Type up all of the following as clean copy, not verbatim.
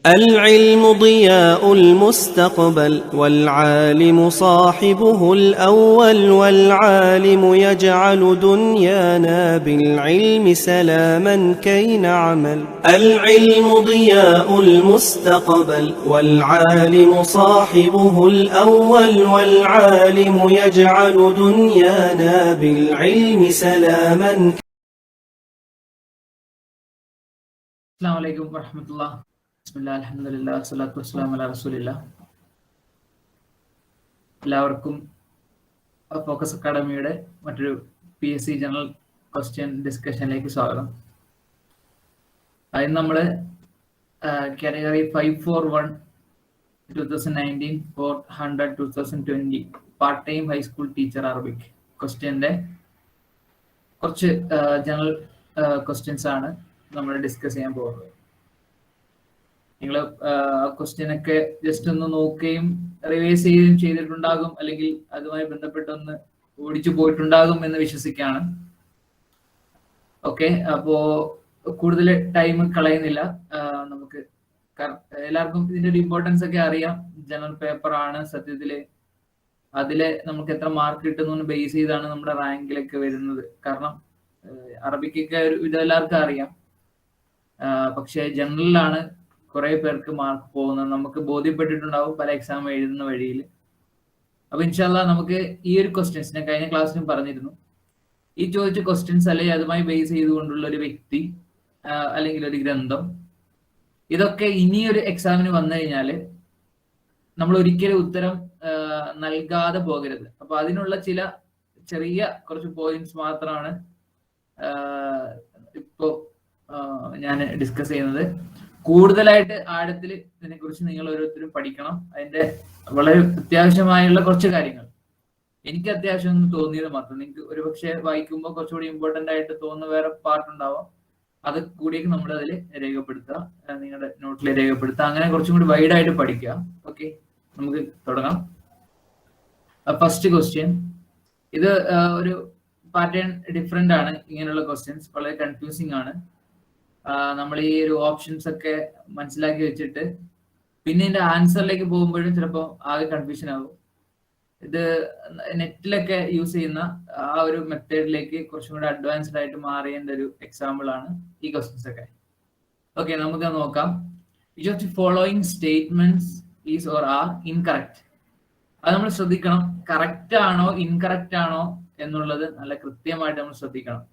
العلم ضياء المستقبل والعالم صاحبه الأول والعالم يجعل دنيانا بالعلم سلاما كي نعمل. العلم ضياء المستقبل والعالم صاحبه الأول والعالم يجعل دنيانا بالعلم سلاما. السلام عليكم ورحمة الله. ബിസ്മില്ലാ അൽഹംദുലില്ലാ സ്വലാത്തു വസ്സലാമു അലാ റസൂലില്ലാ. എല്ലാവർക്കും ഫോക്കസ് അക്കാഡമിയുടെ മറ്റൊരു PSC ജനറൽ ക്വസ്റ്റ്യൻ ഡിസ്കഷനിലേക്ക് സ്വാഗതം. ഇന്ന് നമ്മൾ category 541 2019 400 2020 part time high school teacher Arabic ക്വസ്റ്റ്യൻ്റെ കുറച്ച് ജനറൽ ക്വസ്റ്റ്യൻസ് ആണ് നമ്മൾ ഡിസ്കസ് ചെയ്യാൻ പോകുന്നത്. നിങ്ങൾ ക്വസ്റ്റ്യൻ ഒക്കെ ജസ്റ്റ് ഒന്ന് നോക്കുകയും റിവൈസ് ചെയ്യുകയും ചെയ്തിട്ടുണ്ടാകും, അല്ലെങ്കിൽ അതുമായി ബന്ധപ്പെട്ടൊന്ന് ഓടിച്ചു പോയിട്ടുണ്ടാകും എന്ന് വിശ്വസിക്കുകയാണ്. ഓക്കെ, അപ്പോ കൂടുതൽ ടൈം കളയുന്നില്ല. നമുക്ക് എല്ലാവർക്കും ഇതിന്റെ ഒരു ഇമ്പോർട്ടൻസ് ഒക്കെ അറിയാം. ജനറൽ പേപ്പർ ആണ് സത്യത്തില്. അതിലെ നമുക്ക് എത്ര മാർക്ക് കിട്ടുന്നു ബേസ് ചെയ്താണ് നമ്മുടെ റാങ്കിലൊക്കെ വരുന്നത്. കാരണം അറബിക്കൊക്കെ ഒരു ഇതെല്ലാവർക്കും അറിയാം, പക്ഷെ ജനറലിലാണ് കുറെ പേർക്ക് മാർക്ക് പോകുന്നത്. നമുക്ക് ബോധ്യപ്പെട്ടിട്ടുണ്ടാവും പല എക്സാം എഴുതുന്ന വഴിയിൽ. അപ്പൊ ഇൻഷാല്ലാ നമുക്ക് ഈ ഒരു ക്വസ്റ്റ്യൻസ് ഞാൻ കഴിഞ്ഞ ക്ലാസ്സിലും പറഞ്ഞിരുന്നു, ഈ ചോദിച്ച ക്വസ്റ്റ്യൻസ് അല്ലെങ്കിൽ അതുമായി ബേസ് ചെയ്തുകൊണ്ടുള്ള ഒരു വ്യക്തി അല്ലെങ്കിൽ ഒരു ഗ്രന്ഥം, ഇതൊക്കെ ഇനിയൊരു എക്സാമിന് വന്നു കഴിഞ്ഞാൽ നമ്മൾ ഒരിക്കലും ഉത്തരം നൽകാതെ പോകരുത്. അപ്പൊ അതിനുള്ള ചില ചെറിയ കുറച്ച് പോയിന്റ്സ് മാത്രമാണ് ഇപ്പോ ഞാൻ ഡിസ്കസ് ചെയ്യുന്നത്. കൂടുതലായിട്ട് ആഴത്തിൽ ഇതിനെക്കുറിച്ച് നിങ്ങൾ ഓരോരുത്തരും പഠിക്കണം. അതിന്റെ വളരെ അത്യാവശ്യമായുള്ള കുറച്ച് കാര്യങ്ങൾ എനിക്ക് അത്യാവശ്യം ഒന്ന് തോന്നിയത് മാത്രം. നിങ്ങൾക്ക് ഒരുപക്ഷെ വായിക്കുമ്പോൾ കുറച്ചുകൂടി ഇമ്പോർട്ടന്റ് ആയിട്ട് തോന്നുന്ന വേറെ പാർട്ട് ഉണ്ടാവാം, അത് കൂടിയൊക്കെ നമ്മൾ അതിൽ രേഖപ്പെടുത്തുക, നിങ്ങളുടെ നോട്ടിൽ രേഖപ്പെടുത്തുക. അങ്ങനെ കുറച്ചും കൂടി വൈഡ് ആയിട്ട് പഠിക്കുക. ഓക്കെ, നമുക്ക് തുടങ്ങാം. ഫസ്റ്റ് ക്വസ്റ്റ്യൻ, ഇത് ഒരു പാറ്റേൺ ഡിഫറെന്റ് ആണ്. ഇങ്ങനെയുള്ള ക്വസ്റ്റ്യൻസ് വളരെ കൺഫ്യൂസിങ് ആണ്. നമ്മൾ ഈ ഒരു ഓപ്ഷൻസ് ഒക്കെ മനസ്സിലാക്കി വെച്ചിട്ട് പിന്നെ ഇതിന്റെ ആൻസറിലേക്ക് പോകുമ്പോഴും ചിലപ്പോൾ ആകെ കൺഫ്യൂഷൻ ആകും. ഇത് നെറ്റിലൊക്കെ യൂസ് ചെയ്യുന്ന ആ ഒരു മെത്തേഡിലേക്ക് കുറച്ചും കൂടി അഡ്വാൻസ്ഡ് ആയിട്ട് മാറിയേണ്ട ഒരു എക്സാമ്പിൾ ആണ് ഈ ക്വസ്റ്റ്യൻസ് ഒക്കെ. ഓക്കെ, നമുക്ക് നോക്കാം. Which of the following statements is or are incorrect? അത് നമ്മൾ ശ്രദ്ധിക്കണം. കറക്റ്റ് ആണോ ഇൻകറക്റ്റ് ആണോ എന്നുള്ളത് നല്ല കൃത്യമായിട്ട് നമ്മൾ ശ്രദ്ധിക്കണം.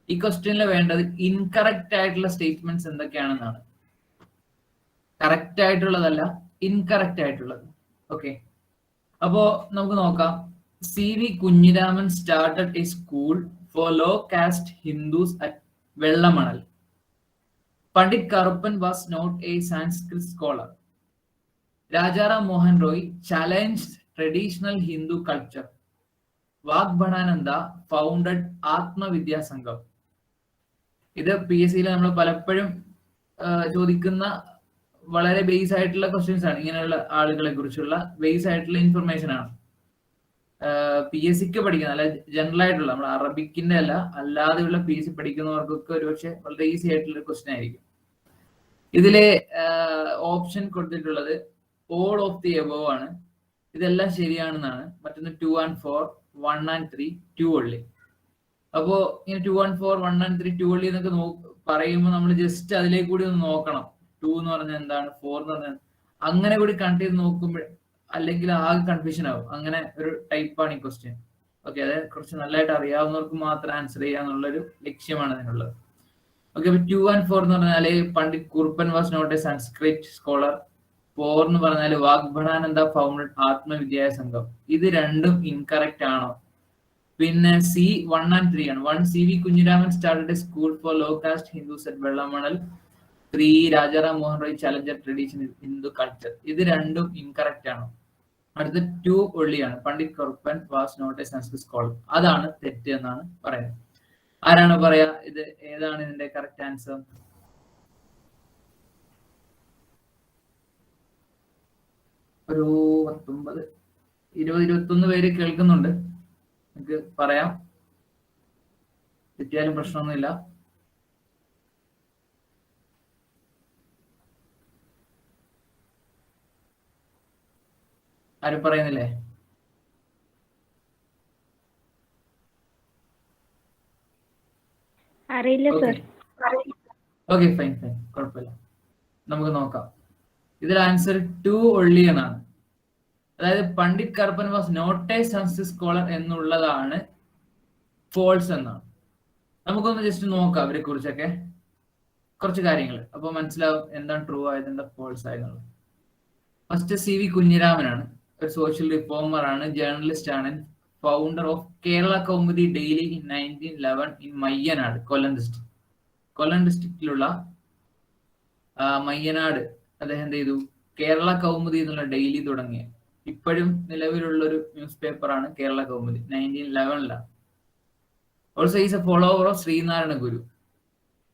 ഈ ക്വസ്റ്റ്യനിൽ വേണ്ടത് ഇൻകറക്റ്റ് ആയിട്ടുള്ള സ്റ്റേറ്റ്മെന്റ്സ് എന്തൊക്കെയാണെന്നാണ്. കറക്റ്റ് ആയിട്ടുള്ളതല്ല, ഇൻകറക്റ്റ് ആയിട്ടുള്ളത്. ഓക്കെ, അപ്പോ നമുക്ക് നോക്കാം. CV Kunhiraman started a school for low caste Hindus at Vellamanal. Pandit Karuppan was not a Sanskrit scholar. Rajaram Mohan Roy challenge traditional Hindu culture. Vagbhatananda founded Atmavidya Sangham. ഇത് PSCയിൽ നമ്മൾ പലപ്പോഴും ചോദിക്കുന്ന വളരെ ബേസ് ആയിട്ടുള്ള ക്വസ്റ്റ്യൻസ് ആണ്. ഇങ്ങനെയുള്ള ആളുകളെ കുറിച്ചുള്ള ബേസ് ആയിട്ടുള്ള ഇൻഫർമേഷൻ ആണ്. PSCക്ക് പഠിക്കുന്ന അല്ല, ജനറൽ ആയിട്ടുള്ള നമ്മൾ അറബിക്കിന്റെ അല്ല, അല്ലാതെയുള്ള PSC പഠിക്കുന്നവർക്കൊക്കെ ഒരുപക്ഷെ വളരെ ഈസി ആയിട്ടുള്ള ക്വസ്റ്റ്യൻ ആയിരിക്കും. ഇതിലെ ഓപ്ഷൻ കൊടുത്തിട്ടുള്ളത് ഓൾ ഓഫ് ദി എബോവ് ആണ്. ഇതെല്ലാം ശരിയാണെന്നാണ്. മറ്റൊന്ന് 2 and 4, 1 and 3, 2 only. അപ്പോ ഇങ്ങനെ 2 and 4, 1 and 3, 2 only എന്നൊക്കെ പറയുമ്പോൾ നമ്മൾ ജസ്റ്റ് അതിലേക്ക് കൂടി ഒന്ന് നോക്കണം. 2 എന്ന് പറഞ്ഞാൽ എന്താണ്, 4 എന്ന് പറഞ്ഞാൽ അങ്ങനെ കൂടി കണക്ട് ചെയ്ത് നോക്കുമ്പോൾ അല്ലെങ്കിൽ ആകെ കൺഫ്യൂഷൻ ആവും. അങ്ങനെ ഒരു ടൈപ്പാണ് ഈ ക്വസ്റ്റ്യൻ. ഓക്കെ, അത് കുറച്ച് നല്ലതായിട്ട് അറിയാവുന്നവർക്ക് മാത്രം ആൻസർ ചെയ്യാന്നുള്ളൊരു ലക്ഷ്യമാണ് അതിനുള്ളത്. ഓക്കെ, അപ്പൊ 2 and 4 എന്ന് പറഞ്ഞാല് Pandit Kuruppan was not a Sanskrit scholar. 4 എന്ന് പറഞ്ഞാൽ വാഗ്ഭടാനന്ദ ഫൗണ്ടഡ് ആത്മവിദ്യാ സംഘം. ഇത് രണ്ടും ഇൻകറക്റ്റ് ആണോ? പിന്നെ C 1 and 3 ആണ്. 1 CV Kunhiraman started a school for low caste Hindus at Vellamanal. 3 Rajaram Mohan Roy challenger traditional Hindu culture. ഇത് രണ്ടും ഇൻകറക്റ്റ് ആണോ? അടുത്ത 2 ഒള്ളിയാണ്. Pandit Karuppan was not a Sanskrit scholar. അതാണ് തെറ്റ് എന്നാണ് പറയുന്നത്. ആരാണ് പറയാ ഇത് ഏതാണ് ഇതിന്റെ കറക്റ്റ് ആൻസർ? ഒരു 19, 20, 21 പേര് കേൾക്കുന്നുണ്ട്. നമുക്ക് പറയാം, തെറ്റിയാലും പ്രശ്നമൊന്നുമില്ല. ആരും പറയുന്നില്ലേ? അറിയില്ല സർ. ഓക്കെ, ഫൈൻ ഫൈൻ, കുഴപ്പമില്ല, നമുക്ക് നോക്കാം. ഇതിൽ ആൻസർ 2 ഒള്ളി എന്നാണ്. അതായത് Pandit Karuppan was not a Sanskrit scholar എന്നുള്ളതാണ് ഫോൾസ് എന്നാണ്. നമുക്കൊന്ന് ജസ്റ്റ് നോക്കാം അവരെ കുറിച്ചൊക്കെ കുറച്ച് കാര്യങ്ങൾ, അപ്പൊ മനസ്സിലാവും എന്താണ് ട്രൂ ആയത് എന്താ ഫോൾസ് ആയതെന്നുള്ളത്. ഫസ്റ്റ് സി വി കുഞ്ഞിരാമനാണ്. ഒരു സോഷ്യൽ റിഫോമർ ആണ്, ജേർണലിസ്റ്റ് ആണ്, founder of Kerala Kaumudi daily in 1911 in Mayyanad, Kollam ഡിസ്ട്രിക്റ്റിലുള്ള മയ്യനാട് അദ്ദേഹം എന്ത് ചെയ്തു, കേരള കൗമുദി എന്നുള്ള ഡെയിലി തുടങ്ങിയ ഇപ്പോഴും നിലവിലുള്ള ഒരു ന്യൂസ് പേപ്പറാണ് Kerala Kaumudi. 1911 also is a follower of Sreenarayana Guru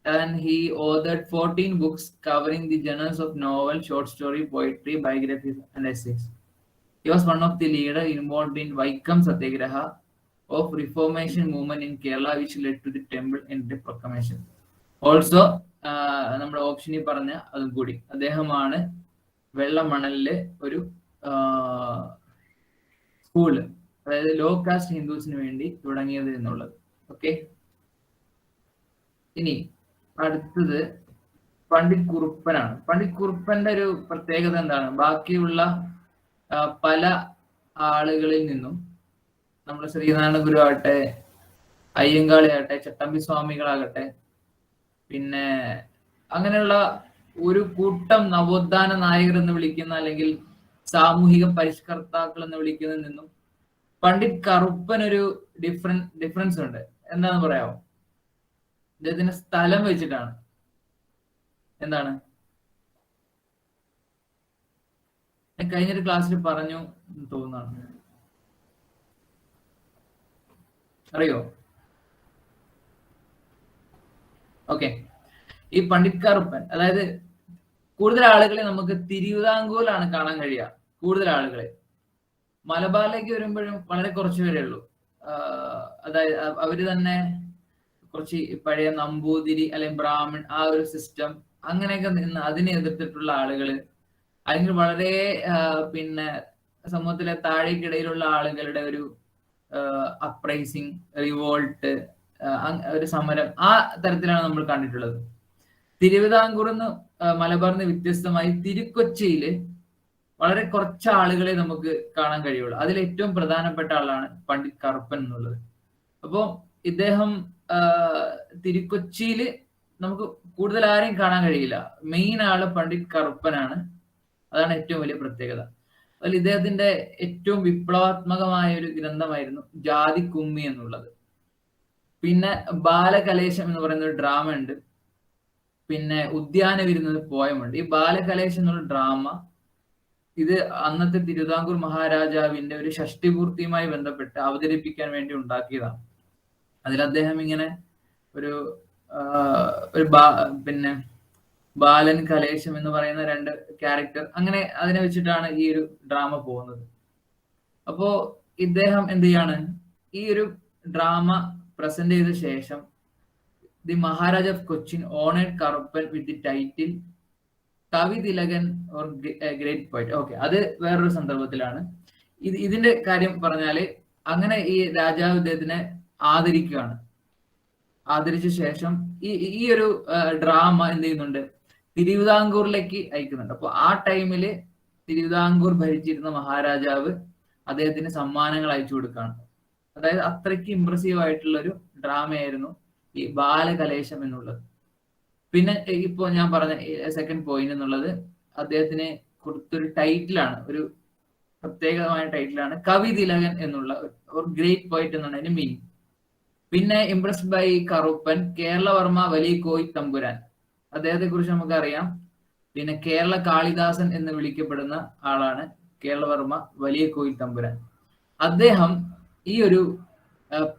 and he authored 14 books covering the genres of novel, short story, poetry, biographies and essays. He was one of the leaders involved in Vaikam Satyagraha of Reformation movement in Kerala, which led to the temple entry proclamation. Also നമ്മുടെ ഓപ്ഷനിൽ പറഞ്ഞ അതും കൂടി അദ്ദേഹമാണ് വെള്ളമണലിലെ ഒരു school, അതായത് law cast ഹിന്ദുസിന് വേണ്ടി തുടങ്ങിയത് എന്നുള്ളത്. ഓക്കെ, ഇനി അടുത്തത് പണ്ഡിറ്റ് കുറുപ്പനാണ്. പണ്ഡിറ്റ് കുറുപ്പന്റെ ഒരു പ്രത്യേകത എന്താണ്? ബാക്കിയുള്ള പല ആളുകളിൽ നിന്നും, നമ്മുടെ ശ്രീനാരായണ ഗുരു ആകട്ടെ, അയ്യങ്കാളി ആകട്ടെ, ചട്ടമ്പി സ്വാമികളാകട്ടെ, പിന്നെ അങ്ങനെയുള്ള ഒരു കൂട്ടം നവോത്ഥാന നായകർ എന്ന് വിളിക്കുന്ന അല്ലെങ്കിൽ സാമൂഹിക പരിഷ്കർത്താക്കൾ എന്ന് വിളിക്കുന്നതിൽ നിന്നും പണ്ഡിറ്റ് കറുപ്പൻ ഒരു ഡിഫറൻസ് ഉണ്ട്. എന്താണെന്ന് പറയാമോ? ഇദ്ദേഹത്തിന്റെ സ്ഥലം വെച്ചിട്ടാണ്. എന്താണ്? ഞാൻ കഴിഞ്ഞൊരു ക്ലാസ്സിൽ പറഞ്ഞു തോന്നുന്നു, അറിയോ? ഓക്കെ, ഈ പണ്ഡിറ്റ് കറുപ്പൻ, അതായത് കൂടുതൽ ആളുകളെ നമുക്ക് തിരുവിതാംകൂറിലാണ് കാണാൻ കഴിയുക. കൂടുതൽ ആളുകളെ മലബാറിലേക്ക് വരുമ്പോഴും വളരെ കുറച്ചു പേരേ ഉള്ളൂ. അതായത് അവര് തന്നെ കുറച്ച് പഴയ നമ്പൂതിരി അല്ലെങ്കിൽ ബ്രാഹ്മൺ ആ ഒരു സിസ്റ്റം അങ്ങനെയൊക്കെ നിന്ന് അതിനെ എതിർത്തിട്ടുള്ള ആളുകള്, അല്ലെങ്കിൽ വളരെ പിന്നെ സമൂഹത്തിലെ താഴേക്കിടയിലുള്ള ആളുകളുടെ ഒരു അപ്രൈസിങ്, റിവോൾട്ട്, ഒരു സമരം, ആ തരത്തിലാണ് നമ്മൾ കണ്ടിട്ടുള്ളത്. തിരുവിതാംകൂറിന്ന് മലബാറിന് വ്യത്യസ്തമായി തിരുക്കൊച്ചിയില് വളരെ കുറച്ച് ആളുകളെ നമുക്ക് കാണാൻ കഴിയുള്ളൂ. അതിൽ ഏറ്റവും പ്രധാനപ്പെട്ട ആളാണ് പണ്ഡിറ്റ് കറുപ്പൻ എന്നുള്ളത്. അപ്പോ ഇദ്ദേഹം തിരുക്കൊച്ചിയില് നമുക്ക് കൂടുതൽ ആരെയും കാണാൻ കഴിയില്ല. മെയിൻ ആള് പണ്ഡിറ്റ് കറുപ്പനാണ്. അതാണ് ഏറ്റവും വലിയ പ്രത്യേകത. അതിൽ ഇദ്ദേഹത്തിന്റെ ഏറ്റവും വിപ്ലവാത്മകമായ ഒരു ഗ്രന്ഥമായിരുന്നു ജാതി കുമ്മി എന്നുള്ളത്. പിന്നെ ബാലകലേശം എന്ന് പറയുന്ന ഒരു ഡ്രാമ ഉണ്ട്. പിന്നെ ഉദ്യാന വിരുന്നത് പോയമുണ്ട്. ഈ ബാലകലേശം എന്നുള്ള ഡ്രാമ ഇത് അന്നത്തെ തിരുവിതാംകൂർ മഹാരാജാവിന്റെ ഒരു ഷഷ്ടിപൂർത്തിയുമായി ബന്ധപ്പെട്ട് അവതരിപ്പിക്കാൻ വേണ്ടി ഉണ്ടാക്കിയതാണ്. അതിൽ അദ്ദേഹം ഇങ്ങനെ ഒരു പിന്നെ ബാലൻ കലേശം എന്ന് പറയുന്ന 2 ക്യാരക്ടർ, അങ്ങനെ അതിനെ വെച്ചിട്ടാണ് ഈ ഒരു ഡ്രാമ പോകുന്നത്. അപ്പോ ഇദ്ദേഹം എന്ത് ചെയ്യാണ്, ഈ ഒരു ഡ്രാമ പ്രസന്റ് ചെയ്ത ശേഷം the Maharaja of Cochin honoured Karuppan with the title കവി തിലകൻ ഓർ ഗ്രേറ്റ് പോയിറ്റ്. ഓക്കെ, അത് വേറൊരു സന്ദർഭത്തിലാണ്. ഇതിന്റെ കാര്യം പറഞ്ഞാല് അങ്ങനെ ഈ രാജാവ് ഇദ്ദേഹത്തിനെ ആദരിക്കുകയാണ്. ആദരിച്ച ശേഷം ഈ ഒരു ഡ്രാമ എന്ത് ചെയ്യുന്നുണ്ട്, തിരുവിതാംകൂറിലേക്ക് അയക്കുന്നുണ്ട്. അപ്പൊ ആ ടൈമില് തിരുവിതാംകൂർ ഭരിച്ചിരുന്ന മഹാരാജാവ് അദ്ദേഹത്തിന് സമ്മാനങ്ങൾ അയച്ചു കൊടുക്കുകയാണ്. അതായത് അത്രയ്ക്ക് ഇംപ്രസീവ് ആയിട്ടുള്ള ഒരു ഡ്രാമയായിരുന്നു ഈ ബാലകലേശം എന്നുള്ളത്. പിന്നെ ഇപ്പോ ഞാൻ പറഞ്ഞ സെക്കൻഡ് പോയിന്റ് എന്നുള്ളത് അദ്ദേഹത്തിന് കൊടുത്തൊരു ടൈറ്റിലാണ്, ഒരു പ്രത്യേകമായ ടൈറ്റിലാണ് കവി തിലകൻ എന്നുള്ള ഒരു ഗ്രേറ്റ് പോയിറ്റ് എന്നാണ് അതിന്റെ മീനിങ്. പിന്നെ ഇംപ്രസ്ഡ് ബൈ കറുപ്പൻ കേരളവർമ്മ വലിയ കോയി തമ്പുരാൻ, അദ്ദേഹത്തെ കുറിച്ച് നമുക്കറിയാം. പിന്നെ കേരള കാളിദാസൻ എന്ന് വിളിക്കപ്പെടുന്ന ആളാണ് കേരളവർമ്മ വലിയ കോയി തമ്പുരാൻ. അദ്ദേഹം ഈ ഒരു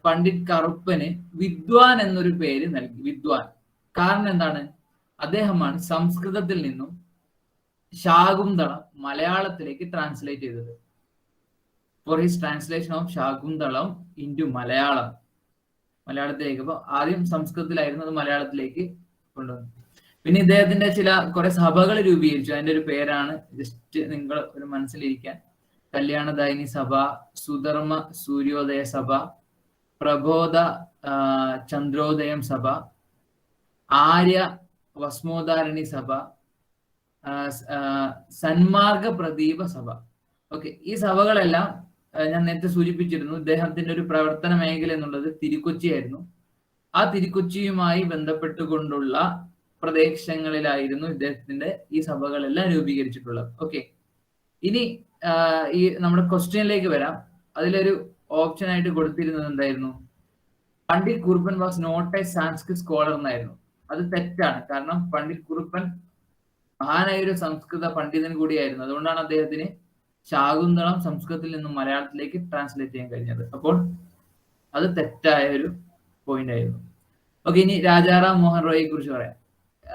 പണ്ഡിറ്റ് കറുപ്പന് വിദ്വാൻ എന്നൊരു പേര് നൽകി. വിദ്വാൻ കാരണം എന്താണ്? അദ്ദേഹമാണ് സംസ്കൃതത്തിൽ നിന്നും ശാകുന്തളം മലയാളത്തിലേക്ക് ട്രാൻസ്ലേറ്റ് ചെയ്തത്. For his translation of Shakuntalam into മലയാളത്തിലേക്ക്. അപ്പൊ ആദ്യം സംസ്കൃതത്തിലായിരുന്നു, അത് മലയാളത്തിലേക്ക് കൊണ്ടുവന്നു. പിന്നെ ഇദ്ദേഹത്തിന്റെ കുറെ സഭകൾ രൂപീകരിച്ചു. അതിന്റെ ഒരു പേരാണ്, ജസ്റ്റ് നിങ്ങൾ ഒരു മനസ്സിലിരിക്കാൻ, കല്യാണദായിനി സഭ, സുധർമ്മ സൂര്യോദയ സഭ, പ്രബോധ ചന്ദ്രോദയം സഭ, ആര്യ വസ്മോധാരണി സഭ, സന്മാർഗ പ്രദീപ സഭ. ഓക്കെ, ഈ സഭകളെല്ലാം ഞാൻ നേരത്തെ സൂചിപ്പിച്ചിരുന്നു. ഇദ്ദേഹത്തിന്റെ ഒരു പ്രവർത്തന മേഖല എന്നുള്ളത് തിരുക്കൊച്ചിയായിരുന്നു. ആ തിരുക്കൊച്ചിയുമായി ബന്ധപ്പെട്ടുകൊണ്ടുള്ള പ്രദേശങ്ങളിലായിരുന്നു ഇദ്ദേഹത്തിന്റെ ഈ സഭകളെല്ലാം രൂപീകരിച്ചിട്ടുള്ളത്. ഓക്കെ, ഇനി ഈ നമ്മുടെ ക്വസ്റ്റ്യനിലേക്ക് വരാം. അതിലൊരു ഓപ്ഷൻ ആയിട്ട് കൊടുത്തിരുന്നത് എന്തായിരുന്നു? Pandit Kuruppan was not a Sanskrit scholar എന്നായിരുന്നു. അത് തെറ്റാണ്. കാരണം പണ്ഡിറ്റ് കുറുപ്പൻ മഹാനായ ഒരു സംസ്കൃത പണ്ഡിതൻ കൂടിയായിരുന്നു. അതുകൊണ്ടാണ് അദ്ദേഹത്തിന് ശാകുന്തളം സംസ്കൃതത്തിൽ നിന്നും മലയാളത്തിലേക്ക് ട്രാൻസ്ലേറ്റ് ചെയ്യാൻ കഴിഞ്ഞത്. അപ്പോൾ അത് തെറ്റായ ഒരു പോയിന്റ് ആയിരുന്നു. ഓക്കെ, ഇനി രാജാറാം മോഹൻ റോയിയെ കുറിച്ച് പറയാം.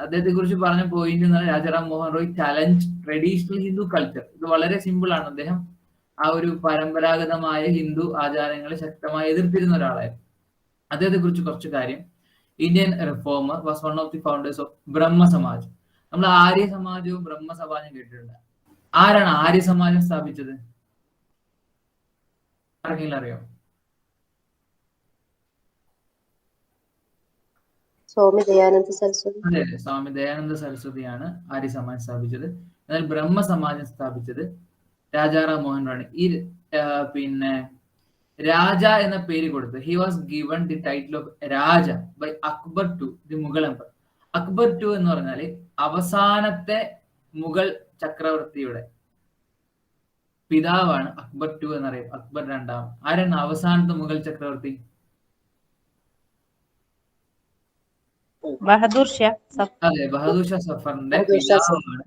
അദ്ദേഹത്തെ കുറിച്ച് പറഞ്ഞ പോയിന്റ് എന്ന് പറഞ്ഞാൽ Rajaram Mohan Roy challenge traditional Hindu culture. ഇത് വളരെ സിമ്പിൾ ആണ്. അദ്ദേഹം ആ ഒരു പരമ്പരാഗതമായ ഹിന്ദു ആചാരങ്ങളെ ശക്തമായി എതിർത്തിരുന്ന ഒരാളായിരുന്നു. അദ്ദേഹത്തെ കുറിച്ച് കുറച്ച് കാര്യം. Indian reformer, was one of the founders of Brahma Samaj. നമ്മൾ ആര്യ സമാജവും ബ്രഹ്മ സമാജവും കേട്ടിട്ടുണ്ട്. ആരാണ് ആര്യ സമാജം സ്ഥാപിച്ചത്? ആർക്കെങ്കിലും അറിയോ? സ്വാമി ദയാനന്ദ സരസ്വതി. അതെ, സ്വാമി ദയാനന്ദ സരസ്വതിയാണ് ആര്യ സമാജം സ്ഥാപിച്ചത്. എന്നാൽ ബ്രഹ്മ സമാജം സ്ഥാപിച്ചത് രാജാറാം മോഹൻ റോയ്. ഈ പിന്നെ രാജ എന്ന പേര് കൊടുത്ത് he was given the title of Raja by Akbar two the Mughal empire. Akbar two എന്ന് പറഞ്ഞാല് അവസാനത്തെ മുഗൾ ചക്രവർത്തിയുടെ പിതാവാണ് അക്ബർ ടു എന്നറിയും. അക്ബർ രണ്ടാം. ആരാണ് അവസാനത്തെ മുഗൾ ചക്രവർത്തി? ബഹദൂർ ഷാ. അതെ, ബഹദൂർ ഷാ സഫറിന്റെ പിതാവാണ്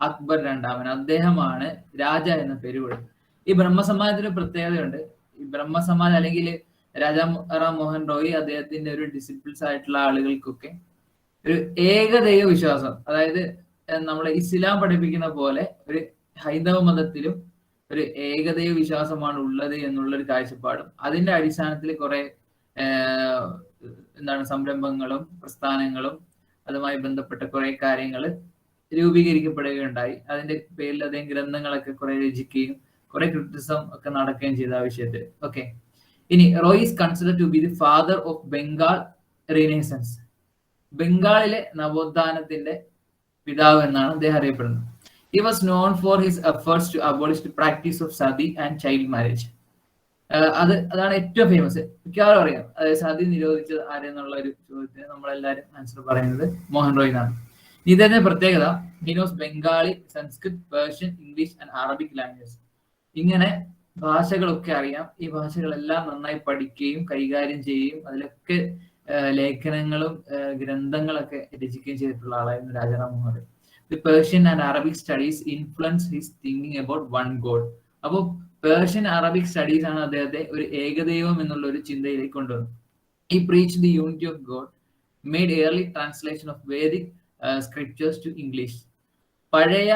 അക്ബർ രണ്ടാമൻ. അദ്ദേഹമാണ് രാജ എന്ന പേര് കൊടുത്തത്. ഈ ബ്രഹ്മസമാജത്തിന് പ്രത്യേകതയുണ്ട്. ഈ ബ്രഹ്മസമാജ് അല്ലെങ്കിൽ രാജാറാം മോഹൻ റോയ് അദ്ദേഹത്തിന്റെ ഒരു ഡിസിപ്ലിൻസ് ആയിട്ടുള്ള ആളുകൾക്കൊക്കെ ഒരു ഏകദൈവ വിശ്വാസം, അതായത് നമ്മളെ ഇസ്ലാം പഠിപ്പിക്കുന്ന പോലെ ഒരു ഹൈന്ദവ മതത്തിലും ഒരു ഏകദൈവ വിശ്വാസമാണ് ഉള്ളത് എന്നുള്ളൊരു കാഴ്ചപ്പാടും അതിന്റെ അടിസ്ഥാനത്തിൽ കുറെ സംരംഭങ്ങളും പ്രസ്ഥാനങ്ങളും അതുമായി ബന്ധപ്പെട്ട കുറെ കാര്യങ്ങൾ രൂപീകരിക്കപ്പെടുകയുണ്ടായി. അതിന്റെ പേരിൽ അദ്ദേഹം ഗ്രന്ഥങ്ങളൊക്കെ കുറെ രചിക്കുകയും കുറെ ക്രിറ്റിസം ഒക്കെ നടക്കുകയും ചെയ്ത ആ വിഷയത്തിൽ. ഓക്കെ, ഇനി Roy is considered to be the father of Bengal renaissance. ബംഗാളിലെ നവോത്ഥാനത്തിന്റെ പിതാവ് എന്നാണ് അദ്ദേഹം അറിയപ്പെടുന്നത്. He was known for his efforts to abolish the practice of sati and child marriage. അതാണ് ഏറ്റവും ഫേമസ്. മിക്കവാറും അറിയാം. അതായത് സതി നിരോധിച്ചത് ആരെന്നുള്ള ഒരു ചോദ്യത്തിന് നമ്മളെല്ലാവരും ആൻസർ പറയുന്നത് മോഹൻ റോയ് എന്നാണ്. ഇതിന്റെ പ്രത്യേകത he knows Bengali, Sanskrit, Persian, English and Arabic languages. ഇങ്ങനെ ഭാഷകളൊക്കെ അറിയാം. ഈ ഭാഷകളെല്ലാം നന്നായി പഠിക്കുകയും കൈകാര്യം ചെയ്യുകയും അതിലൊക്കെ ലേഖനങ്ങളും ഗ്രന്ഥങ്ങളൊക്കെ രചിക്കുകയും ചെയ്തിട്ടുള്ള ആളായിരുന്നു Rajaram Mohan Roy. The Persian and Arabic studies influenced his thinking about one God. അപ്പോൾ പേർഷ്യൻ അറബിക് സ്റ്റഡീസ് ആണ് അദ്ദേഹത്തെ ഒരു ഏകദൈവം എന്നുള്ള ഒരു ചിന്തയിലേക്ക് കൊണ്ടുവന്നത്. He preached the unity of God, made early translation of Vedic scriptures to English. പഴയ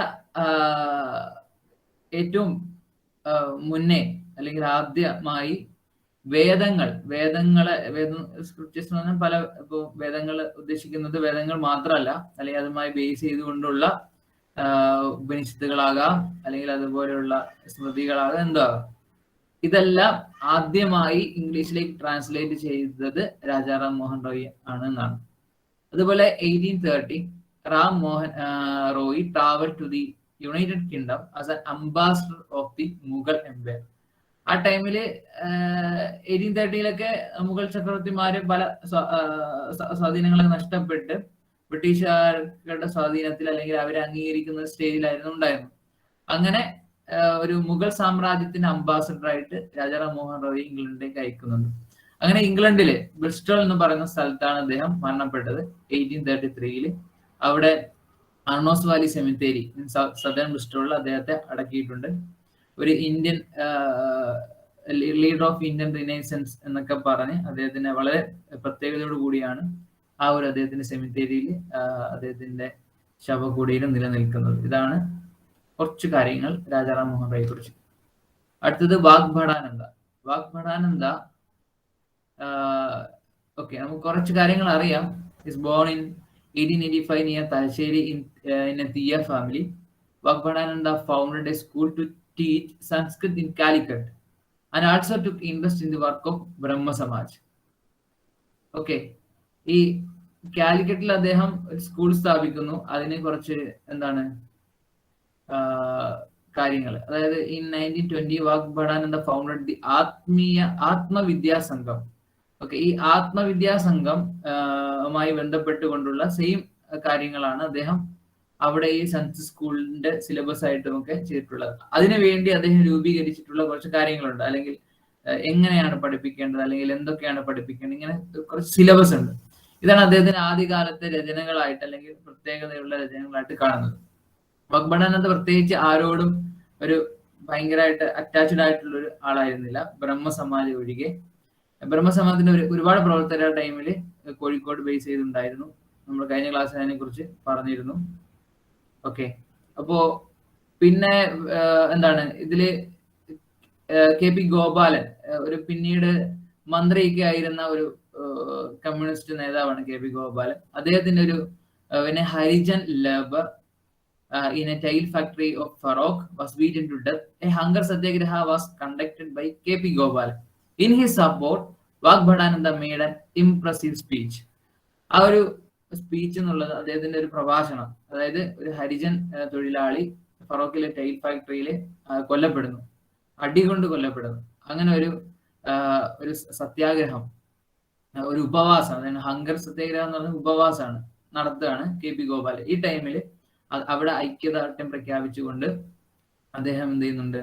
ഏറ്റവും മുന്നേ അല്ലെങ്കിൽ ആദ്യമായി സ്ക്രിപ്റ്റേഴ്സ് എന്ന് പറഞ്ഞാൽ പല ഇപ്പോൾ വേദങ്ങൾ ഉദ്ദേശിക്കുന്നത് വേദങ്ങൾ മാത്രമല്ല, അല്ലെങ്കിൽ അതുമായി ബേസ് ചെയ്തുകൊണ്ടുള്ള ഉപനിഷത്തുകളാകാം, അല്ലെങ്കിൽ അതുപോലെയുള്ള സ്മൃതികളാകാം, എന്താകാം. ഇതെല്ലാം ആദ്യമായി ഇംഗ്ലീഷിലേക്ക് ട്രാൻസ്ലേറ്റ് ചെയ്തത് രാജാറാം മോഹൻ റോയ് ആണ് എന്നാണ്. അതുപോലെ 1830 Ram Mohan Roy travel to the United Kingdom as an ambassador of the Mughal empire. ആ ടൈമില് 1830 മുഗൾ ചക്രവർത്തിമാര് പല സ്വാധീനങ്ങളൊക്കെ നഷ്ടപ്പെട്ട് ബ്രിട്ടീഷുകാരുടെ സ്വാധീനത്തിൽ അല്ലെങ്കിൽ അവരെ അംഗീകരിക്കുന്ന സ്റ്റേജിലായിരുന്നു ഉണ്ടായിരുന്നു. അങ്ങനെ ഒരു മുഗൾ സാമ്രാജ്യത്തിന്റെ അംബാസഡർ ആയിട്ട് രാജാറാം മോഹൻ റോയ് ഇംഗ്ലണ്ടിലേക്ക് അയക്കുന്നുണ്ട്. അങ്ങനെ ഇംഗ്ലണ്ടില് ബ്രിസ്റ്റോൾ എന്ന് പറയുന്ന സ്ഥലത്താണ് അദ്ദേഹം മരണപ്പെട്ടത് 1833. അവിടെ അർണോസ് വാലി സെമിത്തേരി സദേൺ ബ്രിസ്റ്റോളിൽ അദ്ദേഹത്തെ അടക്കിയിട്ടുണ്ട്. ഒരു Indian leader of Indian renaissance എന്നൊക്കെ പറഞ്ഞ് അദ്ദേഹത്തിന് വളരെ പ്രത്യേകതയോട് കൂടിയാണ് ആ ഒരു അദ്ദേഹത്തിന്റെ സെമിത്തേരിയിൽ അദ്ദേഹത്തിന്റെ ശവകുടീരം നിലനിൽക്കുന്നത്. ഇതാണ് കുറച്ച് കാര്യങ്ങൾ രാജാറാം മോഹൻ റോയെ കുറിച്ച്. അടുത്തത് വാഗ്ഭടാനന്ദ. വാഗ്ഭടാനന്ദ ഓക്കെ, നമുക്ക് കുറച്ച് കാര്യങ്ങൾ അറിയാം. Is born in 1885 near Talasheri in a Tiya family. Vagbhadananda founded a school to teach Sanskrit in Calicut and also took interest in the work of Brahma Samaj. Okay. ഈ കാലിക്കറ്റിൽ അദ്ദേഹം ഒരു സ്കൂൾ സ്ഥാപിക്കുന്നു. അതിനെ കുറച്ച് എന്താണ് കാര്യങ്ങൾ, അതായത് ഇൻ 1920 വാഗ് ഭടാനന്ദ ഫൗണ്ടഡ് ദി ആത്മവിദ്യാ സംഘം. ഓക്കെ, ഈ ആത്മവിദ്യാ സംഘം ബന്ധപ്പെട്ടുകൊണ്ടുള്ള സെയിം കാര്യങ്ങളാണ് അദ്ദേഹം അവിടെ ഈ സയൻസ് സ്കൂളിന്റെ സിലബസ് ആയിട്ടും ഒക്കെ ചെയ്തിട്ടുള്ളത്. അതിനുവേണ്ടി അദ്ദേഹം രൂപീകരിച്ചിട്ടുള്ള കുറച്ച് കാര്യങ്ങളുണ്ട്, അല്ലെങ്കിൽ എങ്ങനെയാണ് പഠിപ്പിക്കേണ്ടത്, അല്ലെങ്കിൽ എന്തൊക്കെയാണ് പഠിപ്പിക്കേണ്ടത്, ഇങ്ങനെ കുറച്ച് സിലബസ് ഉണ്ട്. ഇതാണ് അദ്ദേഹത്തിന് ആദ്യകാലത്തെ രചനകളായിട്ട് അല്ലെങ്കിൽ പ്രത്യേകതയുള്ള രചനകളായിട്ട് കാണുന്നത്. ഭഗവടാനന്ദ പ്രത്യേകിച്ച് ആരോടും ഒരു ഭയങ്കരമായിട്ട് അറ്റാച്ച്ഡ് ആയിട്ടുള്ള ഒരു ആളായിരുന്നില്ല, ബ്രഹ്മസമാജ് ഒഴികെ. ബ്രഹ്മസമാജത്തിന്റെ ഒരുപാട് പ്രവർത്തകരുടെ ടൈമിൽ കോഴിക്കോട് ബേസ് ചെയ്തിട്ടുണ്ടായിരുന്നു. നമ്മൾ കഴിഞ്ഞ ക്ലാസ്സിൽ അതിനെ കുറിച്ച് പറഞ്ഞിരുന്നു. ഓക്കെ, അപ്പോ പിന്നെ എന്താണ് ഇതില് കെ പി ഗോപാലൻ, ഒരു പിന്നീട് മന്ത്രിയൊക്കെ ആയിരുന്ന ഒരു കമ്മ്യൂണിസ്റ്റ് നേതാവാണ് കെ പി ഗോപാലൻ. അദ്ദേഹത്തിന്റെ ഒരു Harijan labour in a tile factory of Farokh was beaten to death. A hunger satyagraha was conducted by K.P. Gopal. In his support, Vagbhadananda made an impressive speech. ആ ഒരു speech എന്നുള്ളത് അദ്ദേഹത്തിന്റെ ഒരു പ്രഭാഷണം. അതായത് ഒരു ഹരിജൻ തൊഴിലാളി ഫറോക്കിലെ ടൈൽ ഫാക്ടറിയിൽ കൊല്ലപ്പെടുന്നു, അടികൊണ്ട് കൊല്ലപ്പെടുന്നു. അങ്ങനെ ഒരു സത്യാഗ്രഹം, ഒരു ഉപവാസം, അതായത് ഹങ്കർ സത്യാഗ്രഹം എന്ന് പറഞ്ഞ ഉപവാസമാണ് നടത്തുകയാണ് കെ പി ഗോപാൽ. ഈ ടൈമിൽ അവിടെ ഐക്യദാർഢ്യം പ്രഖ്യാപിച്ചുകൊണ്ട് അദ്ദേഹം എന്ത് ചെയ്യുന്നുണ്ട്,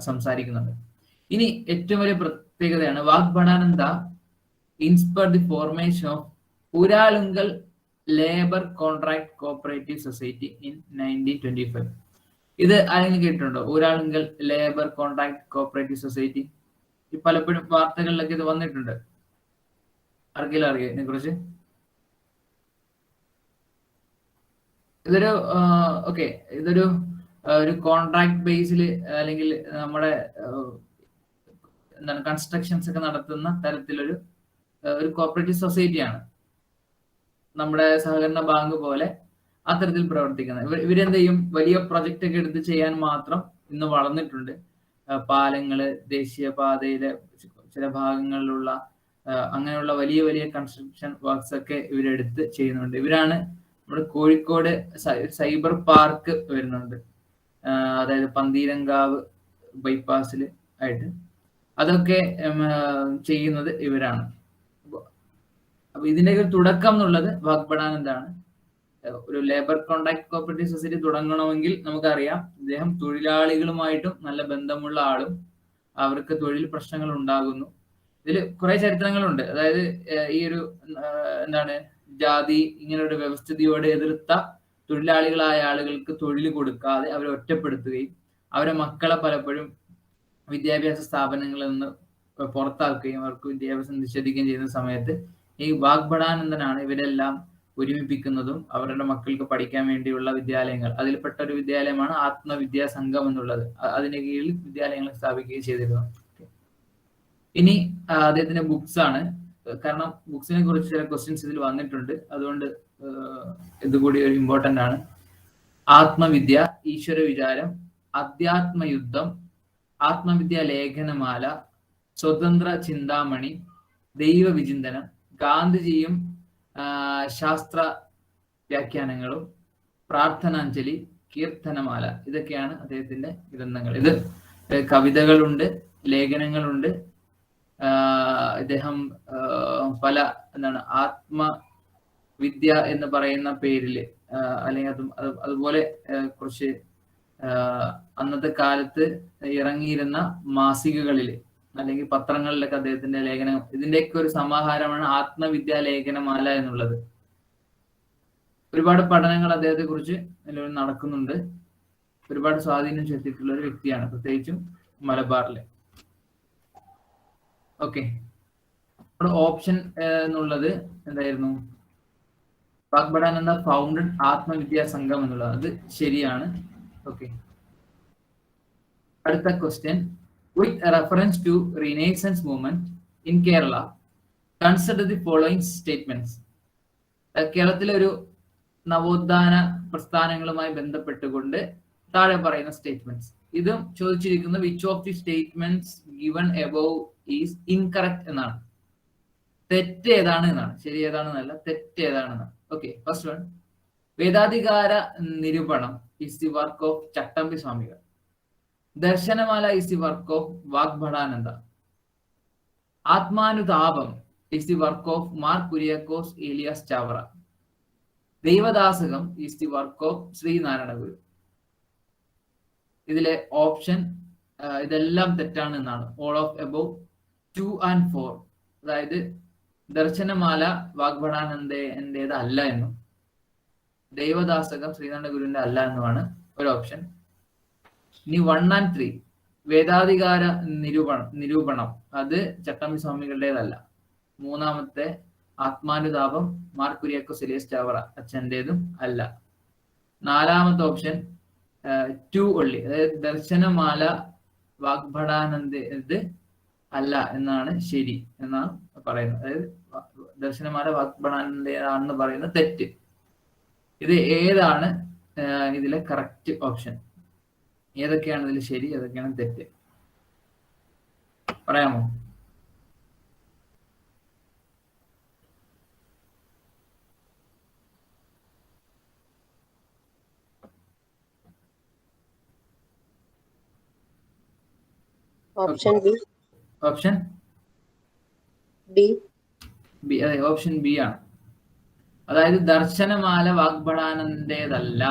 സംസാരിക്കുന്നുണ്ട്. ഇനി ഏറ്റവും വലിയ പ്രത്യേകതയാണ് Vagbhatananda inspire the formation of Uralungal labour contract cooperative society in 1925. ഇത് ആരെങ്കിലും കേട്ടിട്ടുണ്ടോ? Uralungal labour contract cooperative society. പലപ്പോഴും വാർത്തകളിലൊക്കെ ഇത് വന്നിട്ടുണ്ട്. ആർക്കെങ്കിലും അറിയാം ഇതിനെ കുറിച്ച്? ഇതൊരു കോൺട്രാക്ട് ബേസിൽ അല്ലെങ്കിൽ നമ്മുടെ എന്താണ് കൺസ്ട്രക്ഷൻസ് ഒക്കെ നടത്തുന്ന തരത്തിലൊരു കോപ്പറേറ്റീവ് സൊസൈറ്റിയാണ്. നമ്മുടെ സഹകരണ ബാങ്ക് പോലെ അത്തരത്തിൽ പ്രവർത്തിക്കുന്നത്. ഇവരെന്ത് ചെയ്യും, വലിയ പ്രൊജക്റ്റ് ഒക്കെ എടുത്ത് ചെയ്യാൻ മാത്രം ഇന്ന് വളർന്നിട്ടുണ്ട്. പാലങ്ങള്, ദേശീയപാതയിലെ ചില ഭാഗങ്ങളിലുള്ള അങ്ങനെയുള്ള വലിയ വലിയ കൺസ്ട്രക്ഷൻ വർക്ക്സ് ഒക്കെ ഇവരെടുത്ത് ചെയ്യുന്നുണ്ട്. ഇവരാണ് നമ്മുടെ കോഴിക്കോട് സൈബർ പാർക്ക് വരുന്നുണ്ട്, അതായത് പന്തീരങ്കാവ് ബൈപ്പാസിൽ ആയിട്ട്. അതൊക്കെ ചെയ്യുന്നത് ഇവരാണ്. അപ്പൊ ഇതിന്റെ ഒരു തുടക്കം എന്നുള്ളത് വാഗ്ഭടാനന്ദാണ്. ഒരു ലേബർ കോൺട്രാക്ട് കോപ്പറേറ്റീവ് സൊസൈറ്റി തുടങ്ങണമെങ്കിൽ നമുക്കറിയാം, ഇദ്ദേഹം തൊഴിലാളികളുമായിട്ടും നല്ല ബന്ധമുള്ള ആളും, അവർക്ക് തൊഴിൽ പ്രശ്നങ്ങൾ ഉണ്ടാകുന്നു. ഇതിൽ കുറെ ചരിത്രങ്ങളുണ്ട്. അതായത് ഈ ഒരു എന്താണ് ജാതി ഇങ്ങനെയൊരു വ്യവസ്ഥിതിയോട് എതിർത്ത തൊഴിലാളികളായ ആളുകൾക്ക് തൊഴിൽ കൊടുക്കാതെ അവരെ ഒറ്റപ്പെടുത്തുകയും അവരെ മക്കളെ പലപ്പോഴും വിദ്യാഭ്യാസ സ്ഥാപനങ്ങളിൽ നിന്ന് പുറത്താക്കുകയും അവർക്ക് വിദ്യാഭ്യാസം നിഷേധിക്കുകയും ചെയ്യുന്ന സമയത്ത് ഈ വാഗ്ഭടാനന്ദനാണ് ഇവരെല്ലാം ഒരുമിപ്പിക്കുന്നതും അവരുടെ മക്കൾക്ക് പഠിക്കാൻ വേണ്ടിയുള്ള വിദ്യാലയങ്ങൾ, അതിൽപ്പെട്ട ഒരു വിദ്യാലയമാണ് ആത്മവിദ്യാ സംഘം എന്നുള്ളത്. അതിന് കീഴിൽ വിദ്യാലയങ്ങൾ സ്ഥാപിക്കുകയും ചെയ്തിരുന്നു. ഇനി അദ്ദേഹത്തിന്റെ ബുക്സ് ആണ്. കാരണം ബുക്സിനെ കുറിച്ച് ചില ക്വസ്റ്റ്യൻസ് ഇതിൽ വന്നിട്ടുണ്ട്, അതുകൊണ്ട് ഇതുകൂടി ഒരു ഇമ്പോർട്ടന്റ് ആണ്. ആത്മവിദ്യ, ഈശ്വര വിചാരം, അധ്യാത്മയുദ്ധം, ആത്മവിദ്യാ ലേഖനമാല, സ്വതന്ത്ര ചിന്താമണി, ദൈവവിചിന്തനം, ഗാന്ധിജിയും ശാസ്ത്ര വ്യാഖ്യാനങ്ങളും, പ്രാർത്ഥനാഞ്ജലി, കീർത്തനമാല, ഇതൊക്കെയാണ് അദ്ദേഹത്തിന്റെ ഗ്രന്ഥങ്ങൾ. ഇത് കവിതകളുണ്ട്, ലേഖനങ്ങളുണ്ട്. ഇദ്ദേഹം പല ആത്മവിദ്യ എന്ന് പറയുന്ന പേരില് അല്ലെങ്കിൽ അതുപോലെ കുറച്ച് അന്നത്തെ കാലത്ത് ഇറങ്ങിയിരുന്ന മാസികകളിൽ അല്ലെങ്കിൽ പത്രങ്ങളിലൊക്കെ അദ്ദേഹത്തിന്റെ ലേഖനം, ഇതിന്റെയൊക്കെ ഒരു സമാഹാരമാണ് ആത്മവിദ്യാ ലേഖനമാല എന്നുള്ളത്. ഒരുപാട് പഠനങ്ങൾ അദ്ദേഹത്തെ കുറിച്ച് നടക്കുന്നുണ്ട്. ഒരുപാട് സ്വാധീനം ചെലുത്തിയിട്ടുള്ള ഒരു വ്യക്തിയാണ്, പ്രത്യേകിച്ചും മലബാറിലെ. ഓക്കെ, ഓപ്ഷൻ എന്നുള്ളത് എന്തായിരുന്നു? വാഗ്ഭടാനന്ദ ഫൗണ്ടഡ് ആത്മവിദ്യാ സംഘം എന്നുള്ളത്, അത് ശരിയാണ്. ഓക്കെ, അടുത്ത question. With reference to Renaissance movement in Kerala, consider the following statements. കേരളത്തിലെ ഒരു നവോത്ഥാന പ്രസ്ഥാനങ്ങളുമായി ബന്ധപ്പെട്ടുകൊണ്ട് താഴെ പറയുന്ന സ്റ്റേറ്റ്മെന്റ്സ്. ഇതും ചോദിച്ചിരിക്കുന്നത് which of the statements given above is incorrect എന്നാണ്. തെറ്റ് ഏതാണ് എന്നാണ്, ശരി ഏതാണെന്നല്ല, തെറ്റ് ഏതാണെന്നാണ്. Okay, first one, Vedadhikara Nirupanam is the work of Chattampi Swamikal. Darshanamala is the work of Vagbhatananda. Atmanutapam is the work of Mar Kuriakose Elias Chavara. Daivadasakam is the work of Sreenarayana Guru. ഇതിലെ ഓപ്ഷൻ ഇതെല്ലാം തെറ്റാണ് എന്നാണ്. ഓൾ ഓഫ് എബവ് 2 and 4, അതായത് ദർശനമാല വാഗ്ഭടാനന്ദന്റേത് അല്ല എന്നും ദൈവദാസകം ശ്രീനാരായണ ഗുരുവിന്റെ അല്ല എന്നുമാണ് ഒരു ഓപ്ഷൻ. ഇനി 1 and 3, വേദാധികാര നിരൂപണം അത് ചട്ടമ്പി സ്വാമികളുടേതല്ല. മൂന്നാമത്തെ ആത്മാനുതാപം മാർ കുര്യാക്കോസ് ഏലിയാസ് ചാവറ അച്ഛൻ്റെതും അല്ല. നാലാമത്തെ ഓപ്ഷൻ 2 ഒള്ളി, അതായത് ദർശനമാല വാഗ്ഭടാനന്ദ അല്ല എന്നാണ് ശരി എന്നാണ് പറയുന്നത്. അതായത് ദർശനമാല വാഗ്ഭടാനന്ദാണെന്ന് പറയുന്നത് തെറ്റ്. ഇത് ഏതാണ് ഇതിലെ കറക്റ്റ് ഓപ്ഷൻ? ഏതൊക്കെയാണ് ഇതിൽ ശരി, ഏതൊക്കെയാണ് തെറ്റ്? പറയാമോ? Option B. Option B. B, അതെ, ഓപ്ഷൻ ബി ആണ്. അതായത് ദർശനമാല വാഗ്ഭടാനന്ദേതല്ല,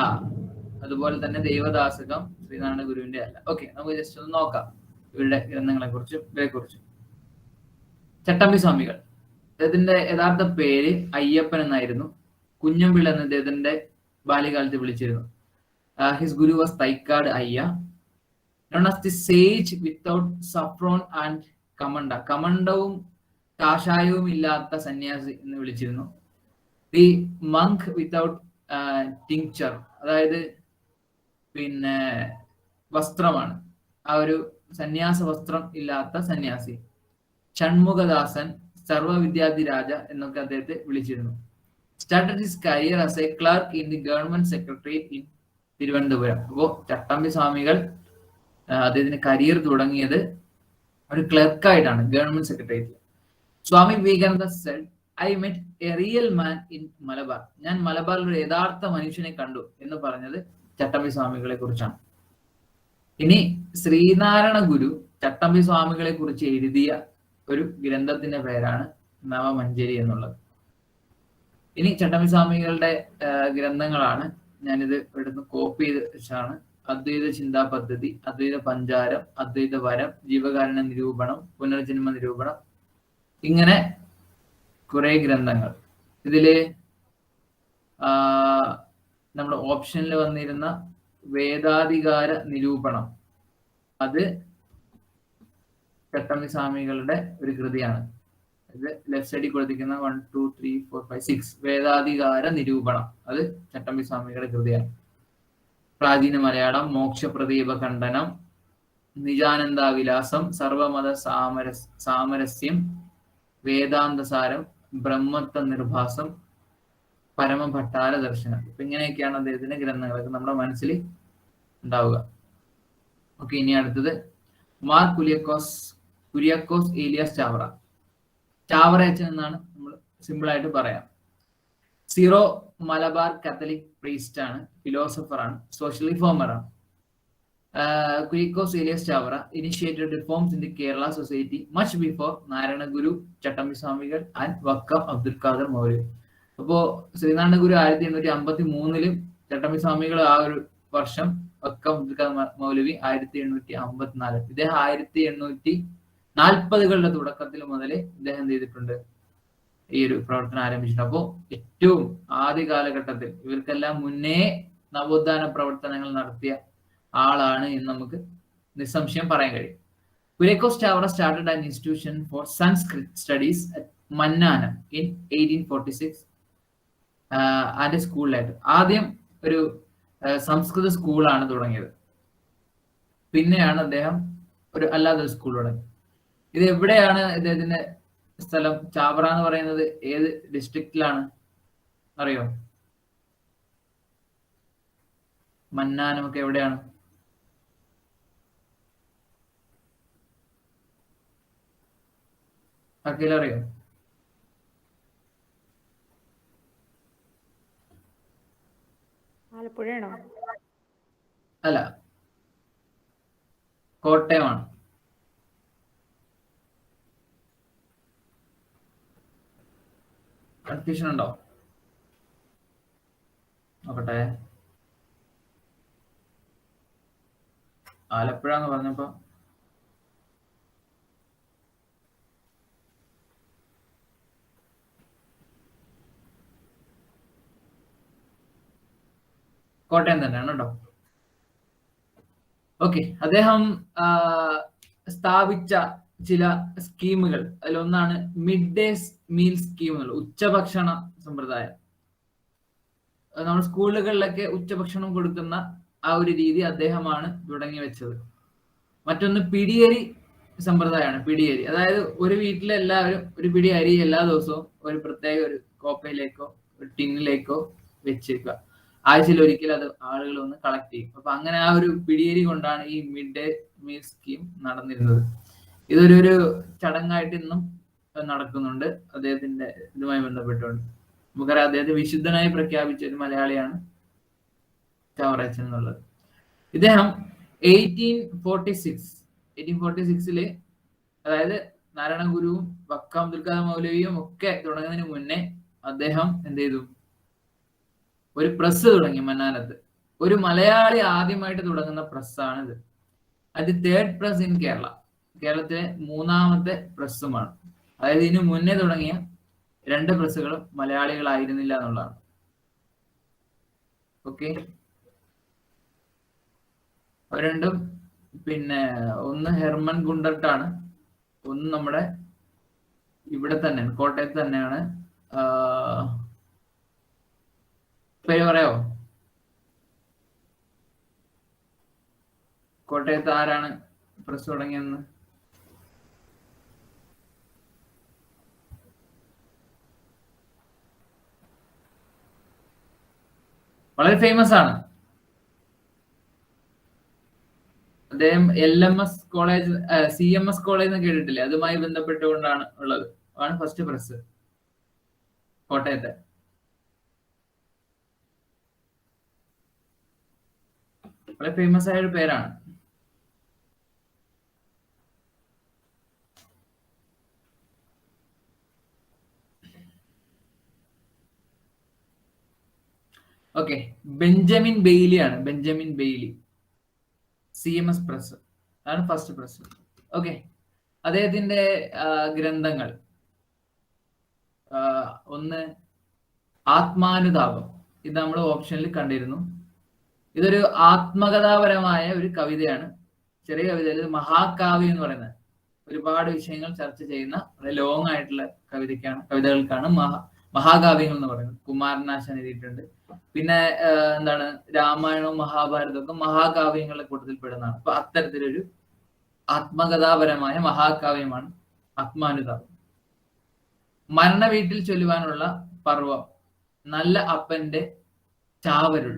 അതുപോലെ തന്നെ ദൈവദാസകം ശ്രീനാരായണ ഗുരുവിന്റെ അല്ല. ഓക്കെ, നമുക്ക് ജസ്റ്റ് ഒന്ന് നോക്കാം ഇവരുടെ ഗ്രന്ഥങ്ങളെ കുറിച്ചും ഇവരെക്കുറിച്ചും. ചട്ടമ്പി സ്വാമികൾ, അദ്ദേഹത്തിന്റെ യഥാർത്ഥ പേര് അയ്യപ്പൻ എന്നായിരുന്നു. കുഞ്ഞമ്പിള്ള എന്ന് അദ്ദേഹത്തിന്റെ ബാല്യകാലത്ത് വിളിച്ചിരുന്നു. ഹിസ് ഗുരു വാസ് തൈക്കാട് അയ്യ. known as the sage without saffron and കമണ്ട. കമണ്ടവും കാഷായവും ഇല്ലാത്ത സന്യാസി എന്ന് വിളിച്ചിരുന്നു. ദി മങ്ക് വിത്തൗട്ട് ടിങ്ചർ, അതായത് പിന്നെ വസ്ത്രമാണ്, ആ ഒരു സന്യാസ വസ്ത്രം ഇല്ലാത്ത സന്യാസി. ഷൺമുഖദാസൻ, സർവവിദ്യാധിരാജ എന്നൊക്കെ അദ്ദേഹത്തെ വിളിച്ചിരുന്നു. Started his career as A clerk in the government secretariat in Thiruvananthapuram. അപ്പോൾ ചട്ടമ്പി സ്വാമികൾ അദ്ദേഹത്തിന് കരിയർ തുടങ്ങിയത് ഒരു ക്ലർക്കായിട്ടാണ്, ഗവൺമെന്റ് സെക്രട്ടേറിയറ്റിൽ. Swami Vivekananda said, I met a real man in Malabar. ഞാൻ മലബാറിൽ ഒരു യഥാർത്ഥ മനുഷ്യനെ കണ്ടു എന്ന് പറഞ്ഞത് ചട്ടമ്പി സ്വാമികളെ കുറിച്ചാണ്. ഇനി ശ്രീനാരായണ ഗുരു ചട്ടമ്പി സ്വാമികളെ കുറിച്ച് എഴുതിയ ഒരു ഗ്രന്ഥത്തിന്റെ പേരാണ് നവമഞ്ജരി എന്നുള്ളത്. ഇനി ചട്ടമ്പി സ്വാമികളുടെ ഗ്രന്ഥങ്ങളാണ്, ഞാനിത് ഇവിടുന്ന് കോപ്പി ചെയ്ത് വെച്ചാണ്. അദ്വൈത ചിന്താ പദ്ധതി, അദ്വൈത പഞ്ചാരം, അദ്വൈത വരം, ജീവകാരുണ്യ നിരൂപണം, പുനർജന്മ നിരൂപണം, ഇങ്ങനെ കുറെ ഗ്രന്ഥങ്ങൾ. ഇതില് നമ്മുടെ ഓപ്ഷനിൽ വന്നിരുന്ന വേദാധികാര നിരൂപണം അത് ചട്ടമ്പി സ്വാമികളുടെ ഒരു കൃതിയാണ്. ഇത് ലെഫ്റ്റ് സൈഡിൽ കൊടുത്തിരിക്കുന്ന 1 2 3 4 5 6 വേദാധികാര നിരൂപണം അത് ചട്ടമ്പി സ്വാമികളുടെ കൃതിയാണ്. പ്രാചീന മലയാളം, മോക്ഷപ്രദീപ ഖണ്ഡനം, നിജാനന്ദാവിലാസം, സർവമത സാമരസ്യം, വേദാന്തസാരം, ബ്രഹ്മത്വ നിർഭാസം, പരമഭട്ടാര ദർശനം. ഇപ്പൊ ഇങ്ങനെയൊക്കെയാണ് അദ്ദേഹത്തിന്റെ ഗ്രന്ഥങ്ങളൊക്കെ നമ്മുടെ മനസ്സിൽ ഉണ്ടാവുക. ഓക്കെ, ഇനി അടുത്തത് മാർ കുര്യാക്കോസ് ഏലിയാസ് ചാവറ. ചാവറ അച്ഛൻ എന്നാണ് നമ്മൾ സിമ്പിൾ ആയിട്ട് പറയാം. സീറോ മലബാർ കാത്തലിക് പ്രീസ്റ്റ് ആണ്, ഫിലോസഫർ ആണ്, സോഷ്യൽ റിഫോമർ ആണ്. Kuriakose Elias Chavara initiated reforms in the Kerala society much before Narayana Guru, Chattampi Swamikal and Vakkom Abdul Khader Moulavi. അപ്പോ ശ്രീനാരായണ ഗുരു 1853 ചട്ടമ്പി സ്വാമികൾ ആ ഒരു വർഷം, വക്കം അബ്ദുൽ ഖാദർ മൗലവി 1854. ഇദ്ദേഹം 1840കളുടെ തുടക്കത്തിൽ മുതൽ ഇദ്ദേഹം എന്ത് ചെയ്തിട്ടുണ്ട്, ഈ ഒരു പ്രവർത്തനം ആരംഭിച്ചിട്ടുണ്ട്. അപ്പോൾ ഏറ്റവും ആദ്യ കാലഘട്ടത്തിൽ ഇവർക്കെല്ലാം മുന്നേ നവോത്ഥാന പ്രവർത്തനങ്ങൾ നടത്തിയ ആളാണ് എന്ന് നമുക്ക് നിസ്സംശയം പറയാൻ കഴിയും. Kuriakose Chavara started an institution for Sanskrit studies at Mannanam in 1846 and സ്കൂളിലായിട്ട്. ആദ്യം ഒരു സംസ്കൃത സ്കൂളാണ് തുടങ്ങിയത്. പിന്നെയാണ് അദ്ദേഹം ഒരു അല്ലാതൊരു സ്കൂൾ തുടങ്ങി. ഇത് എവിടെയാണ് ഇദ്ദേഹത്തിന്റെ സ്ഥലം? ചാവറ എന്ന് പറയുന്നത് ഏത് ഡിസ്ട്രിക്റ്റിലാണ് അറിയോ? മന്നാനമൊക്കെ എവിടെയാണ്? ആർക്കെങ്കിലും അറിയോ? ആലപ്പുഴയാണോ? അല്ല, കോട്ടയമാണ്. കൺഫ്യൂഷൻ ഉണ്ടോ? നോക്കട്ടെ. ആലപ്പുഴ എന്ന് പറഞ്ഞപ്പോ കോട്ടയം തന്നെയാണ് കേട്ടോ. ഓക്കെ, അദ്ദേഹം സ്ഥാപിച്ച ചില സ്കീമുകൾ, അതിലൊന്നാണ് മിഡ് ഡേ മീൽ സ്കീമുകൾ, ഉച്ചഭക്ഷണ സമ്പ്രദായം. നമ്മൾ സ്കൂളുകളിലൊക്കെ ഉച്ചഭക്ഷണം കൊടുക്കുന്ന ആ ഒരു രീതി അദ്ദേഹമാണ് തുടങ്ങി വെച്ചത്. മറ്റൊന്ന് പിടിയരി സമ്പ്രദായമാണ്. പിടിയരി, അതായത് ഒരു വീട്ടിലെ എല്ലാവരും ഒരു പിടി അരി എല്ലാ ദിവസവും ഒരു പ്രത്യേക ഒരു കോപ്പയിലേക്കോ ഒരു ടിന്നിലേക്കോ വെച്ചേക്കുക. ആഴ്ചയിൽ ഒരിക്കൽ അത് ആളുകൾ വന്ന് കളക്ട് ചെയ്യും. അപ്പൊ അങ്ങനെ ആ ഒരു പിടിയരി കൊണ്ടാണ് ഈ മിഡ് ഡേ മീൽ സ്കീം നടന്നിരുന്നത്. ഇതൊരു ചടങ്ങായിട്ട് ഇന്നും നടക്കുന്നുണ്ട് അദ്ദേഹത്തിന്റെ ഇതുമായി ബന്ധപ്പെട്ടുകൊണ്ട്. നമുക്കറിയാം, അദ്ദേഹത്തെ വിശുദ്ധനായി പ്രഖ്യാപിച്ച ഒരു മലയാളിയാണ് ചാവറയച്ചൻ എന്നുള്ളത്. ഇദ്ദേഹം 1846 അതായത് നാരായണ ഗുരുവും വക്കം അബ്ദുൽ ഖാദർ മൗലവിയും ഒക്കെ തുടങ്ങുന്നതിന് മുന്നേ അദ്ദേഹം എന്ത് ചെയ്തു? ഒരു പ്രസ് തുടങ്ങി മന്നാനത്ത്. ഒരു മലയാളി ആദ്യമായിട്ട് തുടങ്ങുന്ന പ്രസ്സാണിത്. അത് തേർഡ് പ്രസ് ഇൻ കേരള, കേരളത്തിലെ 3ാമത്തെ പ്രസ്സുമാണ്. അതായത് ഇതിനു മുന്നേ തുടങ്ങിയ 2 പ്രസ്സുകളും മലയാളികളായിരുന്നില്ല എന്നുള്ളതാണ്. ഓക്കെ, രണ്ടും പിന്നെ ഒന്ന് ഹെർമൻ ഗുണ്ടർട്ടാണ്, ഒന്ന് നമ്മുടെ ഇവിടെ തന്നെയാണ്, കോട്ടയത്ത് തന്നെയാണ്. പേര് പറയാവോ? കോട്ടയത്ത് ആരാണ് പ്രസ് തുടങ്ങിയെന്ന്? വളരെ ഫേമസ് ആണ് അദ്ദേഹം. LMS കോളേജ്, CMS കോളേജ് എന്ന് കേട്ടിട്ടില്ലേ? അതുമായി ബന്ധപ്പെട്ടുകൊണ്ടാണ് ഉള്ളത്. ആണ് ഫസ്റ്റ് പ്രസ് കോട്ടയത്തെ. വളരെ ഫേമസ് ആയ ഒരു പേരാണ്. ഓക്കെ, ബെഞ്ചമിൻ ബെയ്ലി ആണ്. ബെഞ്ചമിൻ ബെയ്ലി, CMS പ്രസ്, അതാണ് ഫസ്റ്റ് പ്രസ്. ഓക്കെ, അദ്ദേഹത്തിന്റെ ഗ്രന്ഥങ്ങൾ, ഒന്ന് ആത്മാനുതാപം, ഇത് നമ്മൾ ഓപ്ഷനിൽ കണ്ടിരുന്നു. ഇതൊരു ആത്മകഥാപരമായ ഒരു കവിതയാണ്, ചെറിയ കവിത. മഹാകാവ്യം എന്ന് പറയുന്നത് ഒരുപാട് വിഷയങ്ങൾ ചർച്ച ചെയ്യുന്ന ലോങ് ആയിട്ടുള്ള കവിതകൾക്കാണ് മഹാകാവ്യങ്ങൾ എന്ന് പറയുന്നത്. കുമാരനാശാൻ എഴുതിയിട്ടുണ്ട്. പിന്നെ എന്താണ്, രാമായണവും മഹാഭാരതവും ഒക്കെ മഹാകാവ്യങ്ങളുടെ കൂട്ടത്തിൽ പെടുന്നതാണ്. അപ്പൊ അത്തരത്തിലൊരു ആത്മകഥാപരമായ മഹാകാവ്യമാണ് ആത്മാനുതാപം. മരണ വീട്ടിൽ ചൊല്ലുവാനുള്ള പർവ്വം, നല്ല അപ്പന്റെ ചാവരുൾ,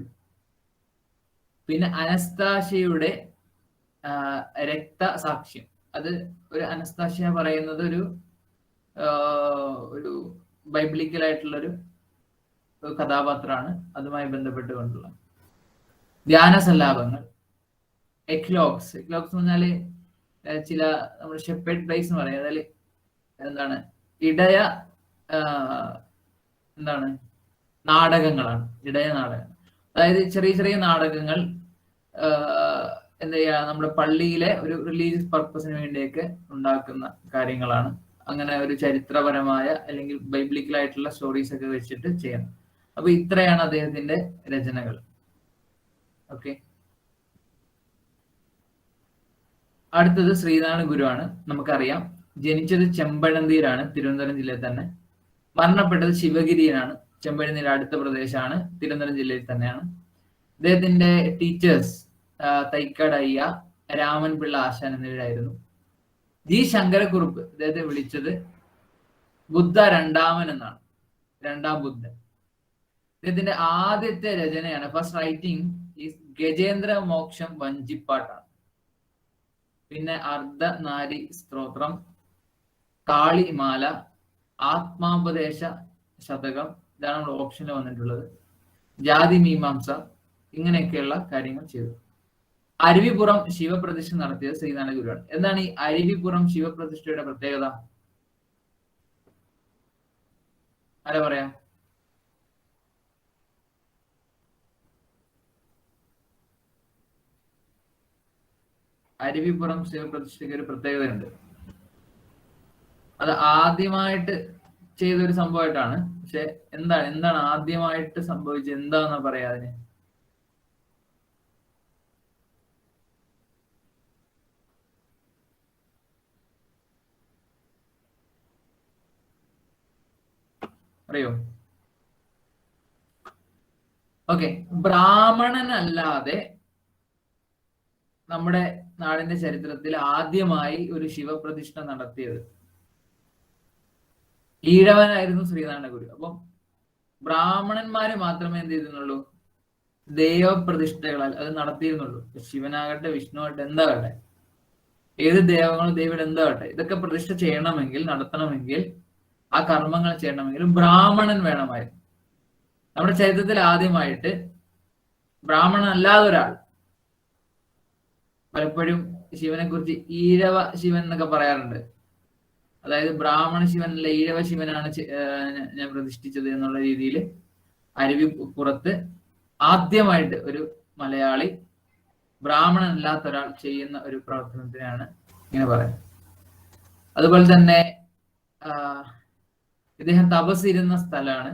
പിന്നെ അനസ്താഷ്യയുടെ രക്തസാക്ഷ്യം. അത് ഒരു അനസ്താഷ്യ പറയുന്നത് ഒരു ബൈബിളിക്കൽ ആയിട്ടുള്ളൊരു കഥാപാത്രമാണ്. അതുമായി ബന്ധപ്പെട്ടുകൊണ്ടുള്ള ധ്യാന സല്ലാപങ്ങൾ, എക്ലോക്സ്. എക്ലോക്സ് എന്ന് പറഞ്ഞാല് ചില നമ്മൾ ഷെപ്പേർഡ് പ്ലേസ് എന്ന് പറയും. അതായത് എന്താണ്, ഇടയ എന്താണ് നാടകങ്ങളാണ്. ഇടയ നാടകം, അതായത് ചെറിയ ചെറിയ നാടകങ്ങൾ എന്താ ചെയ്യാ, നമ്മുടെ പള്ളിയിലെ ഒരു റിലീജിയസ് പർപ്പസിന് വേണ്ടിയൊക്കെ ഉണ്ടാക്കുന്ന കാര്യങ്ങളാണ്. അങ്ങനെ ഒരു ചരിത്രപരമായ അല്ലെങ്കിൽ ബൈബിളിക്കൽ ആയിട്ടുള്ള സ്റ്റോറീസ് ഒക്കെ വെച്ചിട്ട് ചെയ്യണം. അപ്പൊ ഇത്രയാണ് അദ്ദേഹത്തിന്റെ രചനകൾ. ഓക്കെ, അടുത്തത് ശ്രീനാരായണ ഗുരുവാണ്. നമുക്കറിയാം, ജനിച്ചത് ചെമ്പഴന്തിയിലാണ്, തിരുവനന്തപുരം ജില്ലയിൽ തന്നെ. മരണപ്പെട്ടത് ശിവഗിരിയിലാണ്, ചെമ്പഴന്തിയുടെ അടുത്ത പ്രദേശമാണ്, തിരുവനന്തപുരം ജില്ലയിൽ തന്നെയാണ്. അദ്ദേഹത്തിന്റെ ടീച്ചേഴ്സ് തൈക്കാട് അയ്യ, രാമൻ പിള്ള ആശാൻ എന്നിവരായിരുന്നു. ജി ശങ്കരക്കുറുപ്പ് അദ്ദേഹത്തെ വിളിച്ചത് ബുദ്ധ രണ്ടാമൻ എന്നാണ്, 2ാം ബുദ്ധൻ. അദ്ദേഹത്തിന്റെ ആദ്യത്തെ രചനയാണ്, ഫസ്റ്റ് റൈറ്റിംഗ് ഈസ് ഗജേന്ദ്ര മോക്ഷം വഞ്ചിപ്പാട്ടാണ്. പിന്നെ അർദ്ധനാരി സ്തോത്രം, കാളിമാല, ആത്മാപദേശ ശതകം, ഇതാണ് നമ്മുടെ ഓപ്ഷനിൽ വന്നിട്ടുള്ളത്. ജാതി മീമാംസ, ഇങ്ങനെയൊക്കെയുള്ള കാര്യങ്ങൾ ചെയ്തു. അരുവിപ്പുറം ശിവപ്രതിഷ്ഠ നടത്തിയത് ശ്രീനാരായണ ഗുരുവാണ്. എന്താണ് ഈ അരുവിപ്പുറം ശിവപ്രതിഷ്ഠയുടെ പ്രത്യേകത? ആരാ പറയാ? അരുവിപ്പുറം ശിവപ്രതിഷ്ഠയ്ക്ക് ഒരു പ്രത്യേകതയുണ്ട്. അത് ആദ്യമായിട്ട് ചെയ്തൊരു സംഭവമായിട്ടാണ്. പക്ഷെ എന്താണ് ആദ്യമായിട്ട് സംഭവിച്ചത്? എന്താന്നാ പറയാ അതിന്? അറിയോ? ഓക്കെ, ബ്രാഹ്മണനല്ലാതെ നമ്മുടെ നാടിന്റെ ചരിത്രത്തിൽ ആദ്യമായി ഒരു ശിവപ്രതിഷ്ഠ നടത്തിയത് ഈഴവനായിരുന്നു ശ്രീനാരായണ ഗുരു. അപ്പം ബ്രാഹ്മണന്മാര് മാത്രമേ എന്ത് ചെയ്തിരുന്നുള്ളൂ? ദൈവപ്രതിഷ്ഠകളാൽ അത് നടത്തിയിരുന്നുള്ളൂ. ശിവനാകട്ടെ, വിഷ്ണു ആകട്ടെ, എന്താകട്ടെ, ഏത് ദേവങ്ങളും ദൈവം എന്താകട്ടെ, ഇതൊക്കെ പ്രതിഷ്ഠ ചെയ്യണമെങ്കിൽ, നടത്തണമെങ്കിൽ, ആ കർമ്മങ്ങൾ ചെയ്യണമെങ്കിൽ ബ്രാഹ്മണൻ വേണമായിരുന്നു. നമ്മുടെ ചരിത്രത്തിൽ ആദ്യമായിട്ട് ബ്രാഹ്മണൻ അല്ലാതെ ഒരാൾ, പലപ്പോഴും ശിവനെ കുറിച്ച് ഈഴവ ശിവൻ എന്നൊക്കെ പറയാറുണ്ട്. അതായത് ബ്രാഹ്മണ ശിവനല്ല, ഈഴവ ശിവനാണ് ഞാൻ പ്രതിഷ്ഠിച്ചത് എന്നുള്ള രീതിയിൽ അരുവിപ്പുറത്ത് ആദ്യമായിട്ട് ഒരു മലയാളി, ബ്രാഹ്മണൻ അല്ലാത്ത ഒരാൾ ചെയ്യുന്ന ഒരു പ്രവർത്തനത്തിനാണ് ഇങ്ങനെ പറയുന്നത്. അതുപോലെ തന്നെ ഇദ്ദേഹം തപസ്സിരുന്ന സ്ഥലമാണ്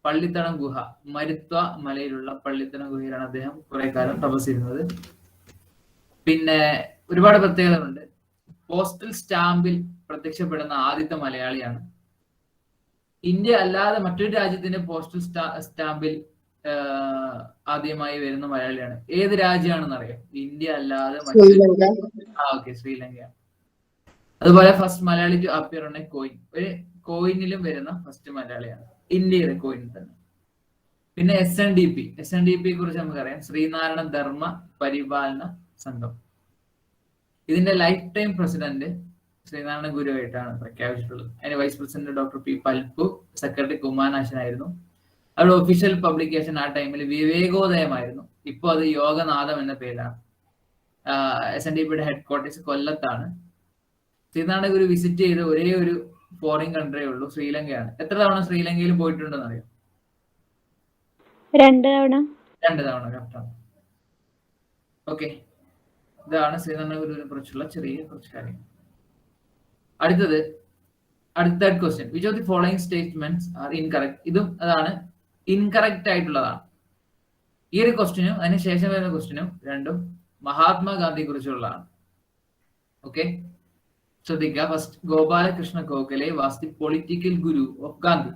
പള്ളിത്തടം ഗുഹ. മരുത്വ മലയിലുള്ള പള്ളിത്തടം ഗുഹയിലാണ് അദ്ദേഹം കുറെ കാലം തപസ്സിരുന്നത്. പിന്നെ ഒരുപാട് പ്രത്യേകതകളുണ്ട്. പോസ്റ്റൽ സ്റ്റാമ്പിൽ പ്രത്യക്ഷപ്പെടുന്ന ആദ്യത്തെ മലയാളിയാണ്. ഇന്ത്യ അല്ലാതെ മറ്റൊരു രാജ്യത്തിന്റെ പോസ്റ്റൽ സ്റ്റാമ്പിൽ ആദ്യമായി വരുന്ന മലയാളിയാണ്. ഏത് രാജ്യമാണെന്ന് അറിയാം? ഇന്ത്യ അല്ലാതെ ശ്രീലങ്ക. അതുപോലെ first Malayali to appear on a coin, ഒരു കോയിനിലും വരുന്ന ഫസ്റ്റ് മലയാളിയാണ്, ഇന്ത്യയിലെ കോയിനിൽ തന്നെ. പിന്നെ SNDP കുറിച്ച് നമുക്കറിയാം, ശ്രീനാരായണ ധർമ്മ പരിപാലന സംഘം. ഇതിന്റെ ലൈഫ് ടൈം പ്രസിഡന്റ് ശ്രീനാരായണ ഗുരുവായിട്ടാണ് പ്രഖ്യാപിച്ചിട്ടുള്ളത്. അതിന്റെ vice president doctor P. Palpu, secretary കുമാരനാശനായിരുന്നു. അവരുടെ ഒഫീഷ്യൽ പബ്ലിക്കേഷൻ ആ ടൈമിൽ വിവേകോദയമായിരുന്നു. ഇപ്പോൾ അത് യോഗനാഥം എന്ന പേരിലാണ്. SNDPയുടെ ഹെഡ് ക്വാർട്ടേഴ്സ് കൊല്ലത്താണ്. ശ്രീനാരായണ ഗുരു വിസിറ്റ് ചെയ്ത ഒരേ ഒരു ഫോറിൻ കൺട്രിയേ ഉള്ളൂ, ശ്രീലങ്കയാണ്. എത്ര തവണ ശ്രീലങ്കയിൽ പോയിട്ടുണ്ടെന്ന് അറിയാം? 2 തവണ. 2 തവണ, കറക്റ്റാണ്. ഓക്കെ, ഇതാണ് ശ്രീനാരായണ ഗുരുവിനെ കുറിച്ചുള്ള ചെറിയ കുറച്ച് കാര്യങ്ങൾ. അടുത്ത question, which of the following statements are incorrect? ഇതും അതാണ്, ഇൻകറക്റ്റ് ആയിട്ടുള്ളതാണ്. ഈ ഒരു ക്വസ്റ്റ്യനും അതിന് ശേഷം വരുന്ന ക്വസ്റ്റ്യനും രണ്ടും മഹാത്മാഗാന്ധിയെ കുറിച്ചുള്ളതാണ്. ഓക്കെ, ശ്രദ്ധിക്കുക. First, Gopalakrishna Gokhale was the political guru of Gandhi.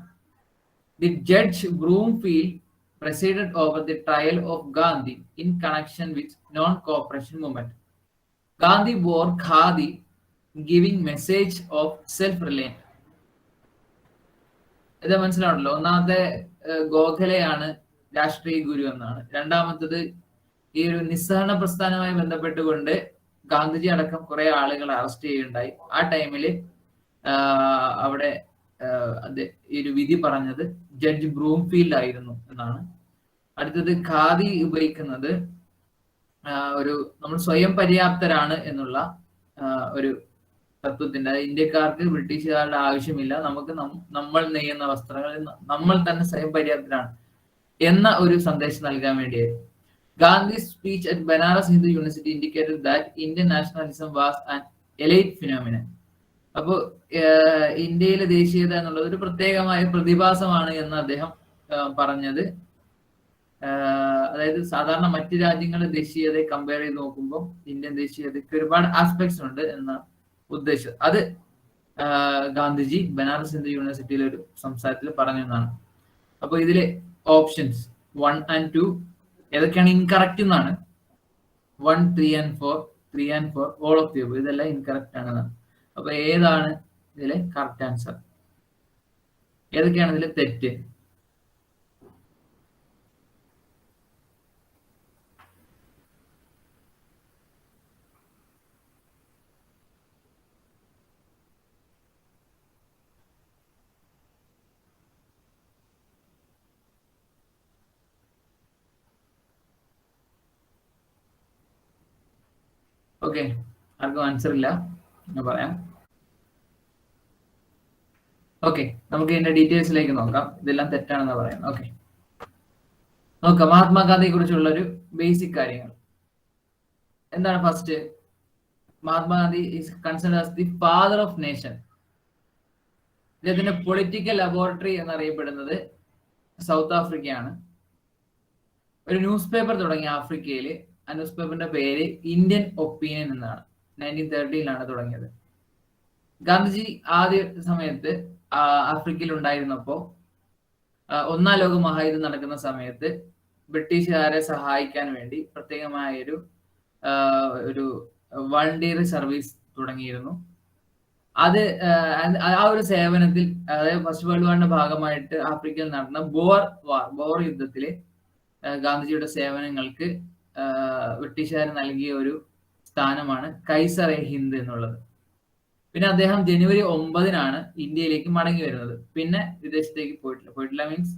The judge Broomfield presided over the trial of Gandhi in connection with non-cooperation movement. Gandhi wore khadi, giving message of self-reliance. ഇത് മനസ്സിലാണല്ലോ. ഒന്നാമത്തെ ഗോഖലെയാണ് രാഷ്ട്രീയ ഗുരു എന്നാണ്. രണ്ടാമത്തത് ഈ ഒരു നിസ്സഹരണ പ്രസ്ഥാനവുമായി ബന്ധപ്പെട്ടുകൊണ്ട് ഗാന്ധിജി അടക്കം കുറെ ആളുകളെ അറസ്റ്റ് ചെയ്യുകയുണ്ടായി. ആ ടൈമില് അവിടെ ഈ ഒരു വിധി പറഞ്ഞത് ജഡ്ജ് ബ്രൂംഫീൽഡ് ആയിരുന്നു എന്നാണ്. അടുത്തത്, ഖാദി ഉപയോഗിക്കുന്നത് നമ്മൾ സ്വയം പര്യാപ്തരാണ് എന്നുള്ള ഒരു തത്വത്തിന്റെ, ഇന്ത്യക്കാർക്ക് ബ്രിട്ടീഷുകാരുടെ ആവശ്യമില്ല, നമുക്ക് നമ്മൾ നെയ്യുന്ന വസ്ത്രങ്ങളിൽ നമ്മൾ തന്നെ സ്വയം പര്യാപ്തരാണ് എന്ന ഒരു സന്ദേശം നൽകാൻ വേണ്ടിയായിരുന്നു. Gandhi's speech at Banaras Hindu University indicated that Indian nationalism was an elite phenomenon. അപ്പോൾ ഇന്ത്യയിലെ ദേശീയത എന്നുള്ളത് ഒരു പ്രത്യേകമായ പ്രതിഭാസമാണ് എന്ന് അദ്ദേഹം പറഞ്ഞത്. അതായത് സാധാരണ മറ്റു രാജ്യങ്ങളുടെ ദേശീയതയെ കമ്പയർ ചെയ്ത് നോക്കുമ്പോൾ ഇന്ത്യൻ ദേശീയതയ്ക്ക് ഒരുപാട് ആസ്പെക്ട്സ് ഉണ്ട് എന്ന ഉദ്ദേശം അത് ഗാന്ധിജി ബനാറസ് ഹിന്ദു യൂണിവേഴ്സിറ്റിയിലെ ഒരു സംസാരത്തിൽ പറഞ്ഞതാണ്. അപ്പൊ ഇതില് ഓപ്ഷൻസ് 1 and 2 ഏതൊക്കെയാണ് ഇൻകറക്റ്റ് എന്നാണ്. 1, 3 and 4 all of the above, ഇതെല്ലാം ഇൻകറക്റ്റ് ആണെന്നാണ്. അപ്പൊ ഏതാണ് ഇതിലെ കറക്റ്റ് ആൻസർ? ഏതൊക്കെയാണ് ഇതിലെ തെറ്റ്? ഓക്കെ, ആർക്കും ആൻസർ ഇല്ല, ഞാൻ പറയാം. ഓക്കെ, നമുക്ക് ഇതിന്റെ ഡീറ്റെയിൽസിലേക്ക് നോക്കാം. ഇതെല്ലാം തെറ്റാണെന്ന് പറയാം. ഓക്കെ, നോക്കാം മഹാത്മാഗാന്ധിയെ കുറിച്ചുള്ള ഒരു ബേസിക് കാര്യങ്ങൾ എന്താണ്. First, Mahatma Gandhi is considered as the father of nation. ഇദ്ദേഹത്തിന്റെ പൊളിറ്റിക്കൽ ലബോറട്ടറി എന്നറിയപ്പെടുന്നത് സൗത്ത് ആഫ്രിക്കയാണ്. ഒരു ന്യൂസ് പേപ്പർ തുടങ്ങി ആഫ്രിക്കയിൽ. ആ ന്യൂസ് പേപ്പറിന്റെ പേര് ഇന്ത്യൻ ഒപ്പീനിയൻ എന്നാണ്. 1930 തുടങ്ങിയത്. ഗാന്ധിജി ആദ്യ സമയത്ത് ആഫ്രിക്കയിൽ ഉണ്ടായിരുന്നപ്പോ, ഒന്നാം ലോക മഹായുദ്ധം നടക്കുന്ന സമയത്ത് ബ്രിട്ടീഷുകാരെ സഹായിക്കാൻ വേണ്ടി പ്രത്യേകമായ ഒരു വോളണ്ടിയർ സർവീസ് തുടങ്ങിയിരുന്നു. അത് ആ ഒരു സേവനത്തിൽ, അതായത് ഫസ്റ്റ് വേൾഡ് വാറിന്റെ ഭാഗമായിട്ട് ആഫ്രിക്കയിൽ നടന്ന ബോർ യുദ്ധത്തില് ഗാന്ധിജിയുടെ സേവനങ്ങൾക്ക് ബ്രിട്ടീഷുകാർ നൽകിയ ഒരു സ്ഥാനമാണ് കൈസർ എ ഹിന്ദ് എന്നുള്ളത്. പിന്നെ അദ്ദേഹം ജനുവരി 9 ഇന്ത്യയിലേക്ക് മടങ്ങി വരുന്നത്. പിന്നെ വിദേശത്തേക്ക് പോയിട്ടില്ല മീൻസ്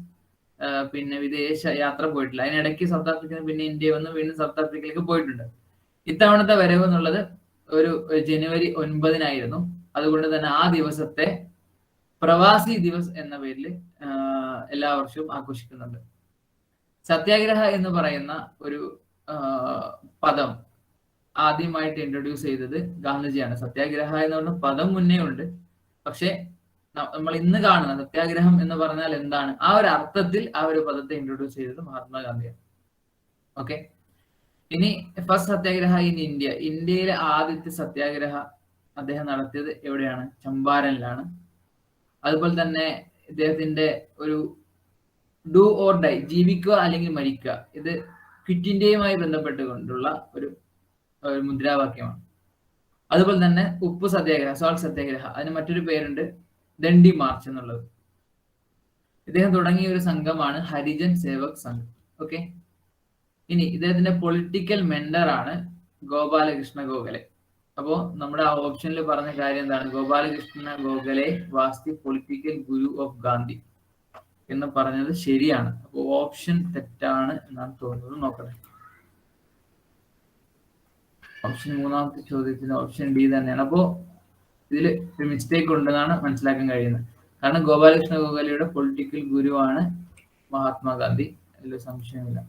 പിന്നെ വിദേശ യാത്ര പോയിട്ടില്ല. അതിനിടയ്ക്ക് സൗത്ത് ആഫ്രിക്കയിൽ പിന്നെ ഇന്ത്യ വന്ന് വീണ്ടും സൗത്ത് ആഫ്രിക്കയിലേക്ക് പോയിട്ടുണ്ട്. ഇത്തവണത്തെ വരവ് എന്നുള്ളത് ഒരു ജനുവരി 9 അതുകൊണ്ട് തന്നെ ആ ദിവസത്തെ പ്രവാസി ദിവസ് എന്ന പേരിൽ എല്ലാ വർഷവും ആഘോഷിക്കുന്നുണ്ട്. സത്യാഗ്രഹ എന്ന് പറയുന്ന ഒരു പദം ആദ്യമായിട്ട് ഇൻട്രൊഡ്യൂസ് ചെയ്തത് ഗാന്ധിജിയാണ്. സത്യാഗ്രഹ എന്ന് പറഞ്ഞ പദം മുന്നേ ഉണ്ട്, പക്ഷെ നമ്മൾ ഇന്ന് കാണുന്ന സത്യാഗ്രഹം എന്ന് പറഞ്ഞാൽ എന്താണ്, ആ ഒരു അർത്ഥത്തിൽ ആ ഒരു പദത്തെ ഇൻട്രൊഡ്യൂസ് ചെയ്തത് മഹാത്മാഗാന്ധിയാണ്. ഓക്കെ, ഇനി ഫസ്റ്റ് സത്യാഗ്രഹ ഇൻ ഇന്ത്യ. ഇന്ത്യയിലെ ആദ്യത്തെ സത്യാഗ്രഹ അദ്ദേഹം നടത്തിയത് എവിടെയാണ്? ചമ്പാരനിലാണ്. അതുപോലെ തന്നെ ഇദ്ദേഹത്തിന്റെ ഒരു ഡു ഓർ ഡൈ, ജീവിക്കുക അല്ലെങ്കിൽ മരിക്കുക, ഇത് ക്വിറ്റ് ഇന്ത്യയുമായി ബന്ധപ്പെട്ടുകൊണ്ടുള്ള ഒരു മുദ്രാവാക്യമാണ്. അതുപോലെ തന്നെ ഉപ്പ് സത്യാഗ്രഹ, സോൾട്ട് സത്യാഗ്രഹ, അതിന് മറ്റൊരു പേരുണ്ട് ദണ്ഡി മാർച്ച് എന്നുള്ളത്. ഇദ്ദേഹം തുടങ്ങിയ ഒരു സംഘമാണ് ഹരിജൻ സേവക് സംഘ്. ഓക്കെ, ഇനി ഇദ്ദേഹത്തിന്റെ പൊളിറ്റിക്കൽ മെന്റർ ആണ് ഗോപാലകൃഷ്ണ ഗോഖലെ. അപ്പോ നമ്മുടെ ആ ഓപ്ഷനിൽ പറഞ്ഞ കാര്യം എന്താണ്? Gopalakrishna Gokhale was the political guru of Gandhi എന്ന് പറഞ്ഞത് ശരിയാണ്. അപ്പോ ഓപ്ഷൻ തെറ്റാണ് എന്നാണ് തോന്നുന്നത്. നോക്കട്ടെ, ഓപ്ഷൻ 3ാമത്തെ ചോദ്യത്തിന് ഓപ്ഷൻ ഡി തന്നെയാണ്. അപ്പോ ഇതിൽ ഒരു മിസ്റ്റേക്ക് ഉണ്ടെന്നാണ് മനസ്സിലാക്കാൻ കഴിയുന്നത്. കാരണം ഗോപാലകൃഷ്ണ ഗോഖലെയുടെ പൊളിറ്റിക്കൽ ഗുരുവാണ് മഹാത്മാഗാന്ധി, അതിൽ സംശയമില്ല.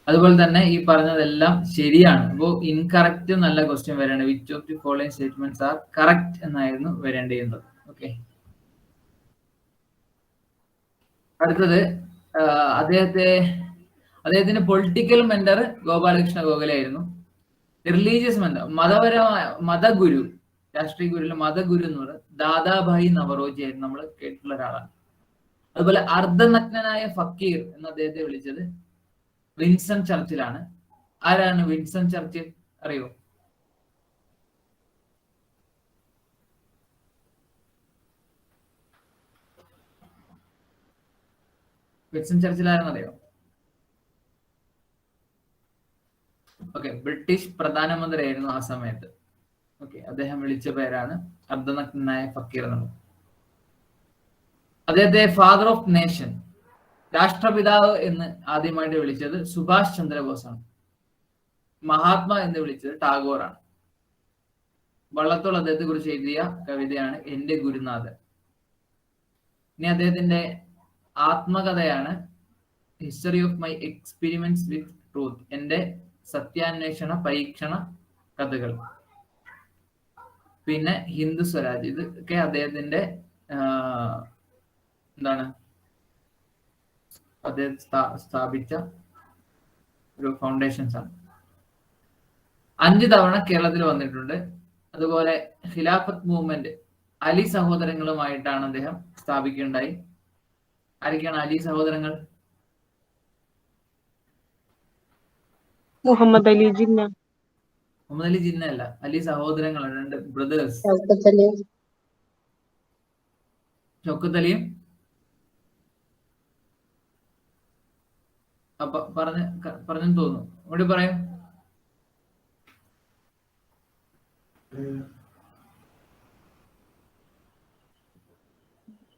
അതുപോലെ തന്നെ ഈ പറഞ്ഞതെല്ലാം ശരിയാണ്. അപ്പോ ഇൻകറക്റ്റ് നല്ല ക്വസ്റ്റ്യൻ വരേണ്ടത്. Which of the following statements are correct എന്നായിരുന്നു വരേണ്ടിയിരുന്നത്. ഓക്കെ, അടുത്തത് അദ്ദേഹത്തിന്റെ പൊളിറ്റിക്കൽ മെന്റർ ഗോപാലകൃഷ്ണ ഗോഖലെ ആയിരുന്നു. റിലീജിയസ് മെന്റർ, മതപരമായ മതഗുരു, രാഷ്ട്രീയ ഗുരുവിലെ മതഗുരു എന്ന് പറയുന്നത് ദാദാഭായി നവറോജി ആയിരുന്നു. നമ്മൾ കേട്ടിട്ടുള്ള ഒരാളാണ്. അതുപോലെ അർദ്ധനഗ്നനായ ഫക്കീർ എന്ന് അദ്ദേഹത്തെ വിളിച്ചത് വിൻസൺ ചർച്ചിലാണ്. ആരാണ് വിൻസൺ ചർച്ചിൽ? അറിയോ? വിൻസൺ ചർച്ചിൽ ആരെന്നറിയോ? ഓക്കെ, ബ്രിട്ടീഷ് പ്രധാനമന്ത്രിയായിരുന്നു ആ സമയത്ത്. ഓക്കെ, അദ്ദേഹം വിളിച്ച പേരാണ് അർദ്ധനഗ്നനായ ഫക്കീർ എന്നുള്ളത്. അദ്ദേഹത്തെ ഫാദർ ഓഫ് നേഷൻ, രാഷ്ട്രപിതാവ് എന്ന് ആദ്യമായിട്ട് വിളിച്ചത് സുഭാഷ് ചന്ദ്രബോസ് ആണ്. മഹാത്മാ എന്ന് വിളിച്ചത് ടാഗോറാണ്. വള്ളത്തോൾ അദ്ദേഹത്തെ കുറിച്ച് എഴുതിയ കവിതയാണ് എന്റെ ഗുരുനാഥൻ. ഇനി അദ്ദേഹത്തിന്റെ ആത്മകഥയാണ് history of my experiments with truth, എന്റെ സത്യാന്വേഷണ പരീക്ഷണ കഥകൾ. പിന്നെ ഹിന്ദു സ്വരാജ്, ഇതൊക്കെ അദ്ദേഹത്തിന്റെ എന്താണ് അദ്ദേഹം സ്ഥാപിച്ച ഒരു ഫൗണ്ടേഷൻസ് ആണ്. 5 തവണ കേരളത്തിൽ വന്നിട്ടുണ്ട്. അതുപോലെ ഖിലാഫത്ത് മൂവ്മെന്റ് അലി സഹോദരങ്ങളുമായിട്ടാണ് അദ്ദേഹം സ്ഥാപിക്കുകയുണ്ടായി. ആരൊക്കെയാണ് അലി സഹോദരങ്ങൾ? മുഹമ്മദ് അലി ജിന്ന. മുഹമ്മദ് അലി ജിന്ന അല്ല, അലി സഹോദരങ്ങൾ, 2 ബ്രദേഴ്സ്. ഷൗക്കത്ത് അലിയും അപ്പൊ പറഞ്ഞെന്ന് തോന്നുന്നു. ഇവിടെ പറയൂ.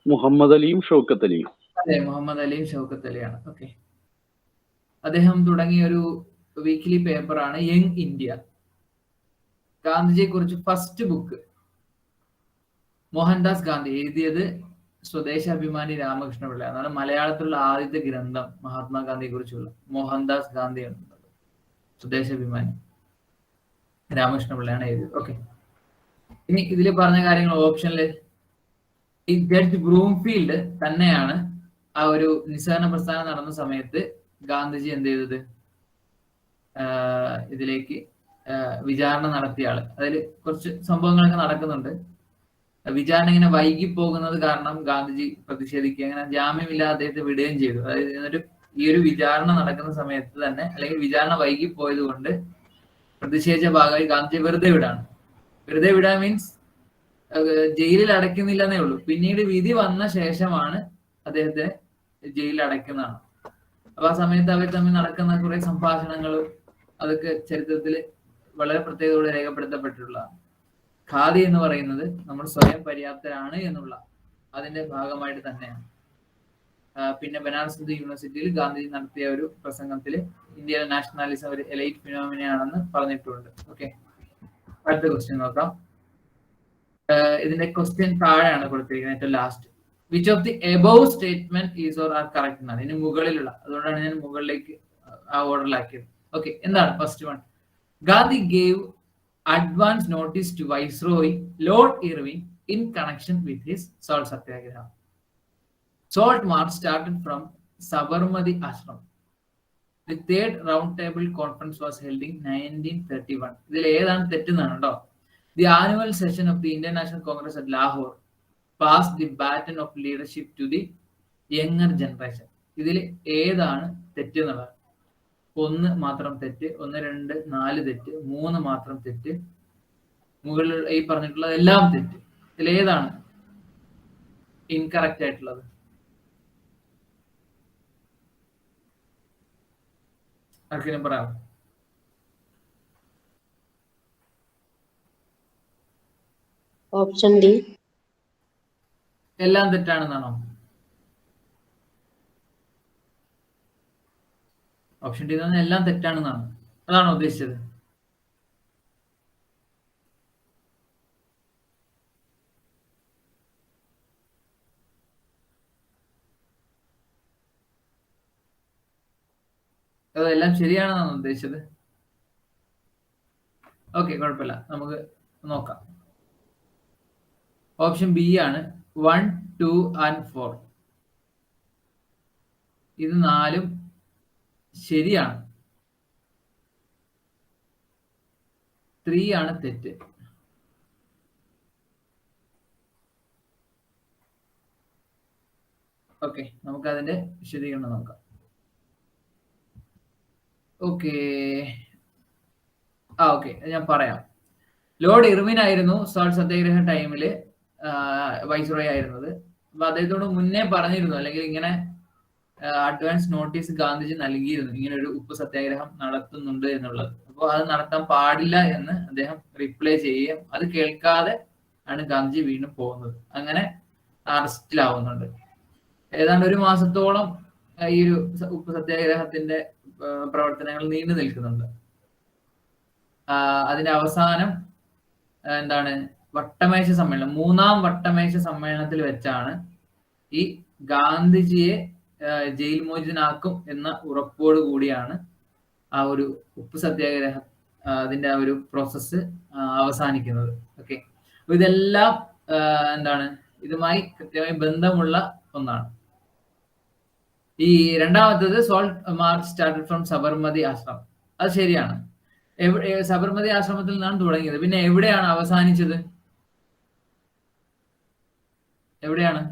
മുഹമ്മദ് അലിയും ഷൗക്കത്ത് അലിയും. അതെ, മുഹമ്മദ് അലിയും ഷൗക്കത്ത് അലിയാണ്. ഓക്കെ, അദ്ദേഹം തുടങ്ങിയ ഒരു വീക്ക്ലി പേപ്പറാണ് യങ് ഇന്ത്യ. ഗാന്ധിജിയെ കുറിച്ച് ഫസ്റ്റ് ബുക്ക് മോഹൻദാസ് ഗാന്ധി എഴുതിയത് സ്വദേശാഭിമാനി രാമകൃഷ്ണ പിള്ള. അതാണ് മലയാളത്തിലുള്ള ആദ്യത്തെ ഗ്രന്ഥം മഹാത്മാഗാന്ധിയെ കുറിച്ചുള്ള. മോഹൻദാസ് ഗാന്ധി സ്വദേശാഭിമാനി രാമകൃഷ്ണ പിള്ളയാണ് എഴുതിയത്. ഓക്കെ, ഇനി ഇതിൽ പറഞ്ഞ കാര്യങ്ങൾ ഓപ്ഷനിൽ ഈ ജഡ്ജ് ബ്രൂംഫീൽഡ് തന്നെയാണ് ആ ഒരു നിസ്സഹകരണ പ്രസ്ഥാനം നടന്ന സമയത്ത് ഗാന്ധിജി എന്ത് ചെയ്തത്, ഇതിലേക്ക് വിചാരണ നടത്തിയ ആള്. അതിൽ കുറച്ച് സംഭവങ്ങളൊക്കെ നടക്കുന്നുണ്ട്. വിചാരണ ഇങ്ങനെ വൈകി പോകുന്നത് കാരണം ഗാന്ധിജി പ്രതിഷേധിക്കുക, അങ്ങനെ ജാമ്യമില്ലാതെ അദ്ദേഹത്തെ വിടുകയും ചെയ്തു. അതായത് ഈ ഒരു വിചാരണ നടക്കുന്ന സമയത്ത് തന്നെ, അല്ലെങ്കിൽ വിചാരണ വൈകി പോയത് കൊണ്ട് പ്രതിഷേധിച്ച ഭാഗമായി ഗാന്ധിജി വെറുതെ വിടാണ്. വെറുതെ വിടാൻ മീൻസ് ജയിലിൽ അടയ്ക്കുന്നില്ലെന്നേ ഉള്ളൂ. പിന്നീട് വിധി വന്ന ശേഷമാണ് അദ്ദേഹത്തെ ജയിലിൽ അടയ്ക്കുന്നതാണ്. അപ്പൊ ആ സമയത്ത് അവർ തമ്മിൽ നടക്കുന്ന കുറെ സംഭാഷണങ്ങളും അതൊക്കെ ചരിത്രത്തിൽ വളരെ പ്രത്യേകതയോടെ രേഖപ്പെടുത്തപ്പെട്ടിട്ടുള്ളതാണ്. ഖാദി എന്ന് പറയുന്നത് നമ്മൾ സ്വയം പര്യാപ്തരാണ് എന്നുള്ള അതിന്റെ ഭാഗമായിട്ട് തന്നെയാണ്. പിന്നെ ബനാറസ് ഹിന്ദു യൂണിവേഴ്സിറ്റിയിൽ ഗാന്ധിജി നടത്തിയ ഒരു പ്രസംഗത്തിൽ ഇന്ത്യയിലെ നാഷണാലിസം ഒരു എലൈറ്റ് ഫിനോമിനയാണെന്ന് പറഞ്ഞിട്ടുണ്ട്. ഓക്കെ, അടുത്ത ക്വസ്റ്റ്യൻ നോക്കാം. ഇതിന്റെ ക്വസ്റ്റ്യൻ താഴെയാണ് കൊടുത്തിരിക്കുന്നത്, ഏറ്റവും last. Which of the above statement is or are correct എന്നാണ്. ഇതിന് മുകളിലുള്ള, അതുകൊണ്ടാണ് ഞാൻ മുകളിലേക്ക് ആ ഓർഡറിലാക്കിയത്. ഓക്കെ, എന്താണ് first one? Gandhi gave advance notice to Viceroy Lord Irving in connection with his salt satyagraha. Salt march started from Sabarmati Ashram. The third round table conference was held in 1931. ഇതിൽ ഏതാണ് തെറ്റെന്നാണ് കേട്ടോ. The annual session of the Indian National Congress at Lahore passed the baton of leadership to the younger generation. ഇതിൽ ഏതാണ് തെറ്റെന്നുള്ളത്? 1 മാത്രം തെറ്റ്, 1, 2, 4 തെറ്റ്, 3 മാത്രം തെറ്റ്, മുകളിൽ ഈ പറഞ്ഞിട്ടുള്ളത് എല്ലാം തെറ്റ്. ഇതിൽ ഏതാണ് ഇൻകറക്റ്റ് ആയിട്ടുള്ളത്? ആർക്കെങ്കിലും പറയാം? Option D. എല്ലാം തെറ്റാണെന്നാണോ? ഓപ്ഷൻ ഡി എന്ന് എല്ലാം തെറ്റാണെന്നാണ്, അതാണോ ഉദ്ദേശിച്ചത്? അതെല്ലാം ശരിയാണെന്നാണ് ഉദ്ദേശിച്ചത്? ഓക്കെ, കുഴപ്പമില്ല, നമുക്ക് നോക്കാം. ഓപ്ഷൻ ബി ആണ് 1, 2 and 4. ഇത് 4ഉം ശരിയാണ്. 3 ആണ് തെറ്റ്. ഓക്കെ, നമുക്ക് അതിന്റെ വിശദീകരണം നോക്കാം. ഓക്കെ, ഞാൻ പറയാം. ലോർഡ് ഇർവിൻ ആയിരുന്നു സോൾട്ട് സത്യാഗ്രഹ ടൈമില് വൈസ്രോയ് ആയിരുന്നത്. അപ്പൊ അദ്ദേഹത്തോട് മുന്നേ പറഞ്ഞിരുന്നു, അല്ലെങ്കിൽ ഇങ്ങനെ അഡ്വാൻസ് നോട്ടീസ് ഗാന്ധിജി നൽകിയിരുന്നു, ഇങ്ങനെ ഒരു ഉപ്പ് സത്യാഗ്രഹം നടത്തുന്നുണ്ട് എന്നുള്ളത്. അപ്പോൾ അത് നടത്താൻ പാടില്ല എന്ന് അദ്ദേഹം റിപ്ലൈ ചെയ്യുകയും അത് കേൾക്കാതെ ആണ് ഗാന്ധിജി വീണ്ടും പോകുന്നത്. അങ്ങനെ അറസ്റ്റിലാവുന്നുണ്ട്. ഏതാണ്ട് 1 മാസത്തോളം ഈ ഒരു ഉപ്പ് സത്യാഗ്രഹത്തിന്റെ പ്രവർത്തനങ്ങൾ നീണ്ടു നിൽക്കുന്നുണ്ട്. അതിന്റെ അവസാനം എന്താണ്, വട്ടമേശ സമ്മേളനം, 3ാം വട്ടമേശ സമ്മേളനത്തിൽ വെച്ചാണ് ഈ ഗാന്ധിജിയെ ജയിൽ മോചിതനാക്കും എന്ന ഉറപ്പോട് കൂടിയാണ് ആ ഒരു ഉപ്പ് സത്യാഗ്രഹ അതിന്റെ ആ ഒരു പ്രോസസ്സ് അവസാനിക്കുന്നത്. ഓക്കെ, അപ്പൊ ഇതെല്ലാം എന്താണ്, ഇതുമായി കൃത്യമായി ബന്ധമുള്ള ഒന്നാണ്. ഈ രണ്ടാമത്തത് salt March started from Sabarmati ആശ്രമം, അത് ശരിയാണ്. സബർമതി ആശ്രമത്തിൽ നിന്നാണ് തുടങ്ങിയത്. പിന്നെ എവിടെയാണ് അവസാനിച്ചത്? എവിടെയാണ്?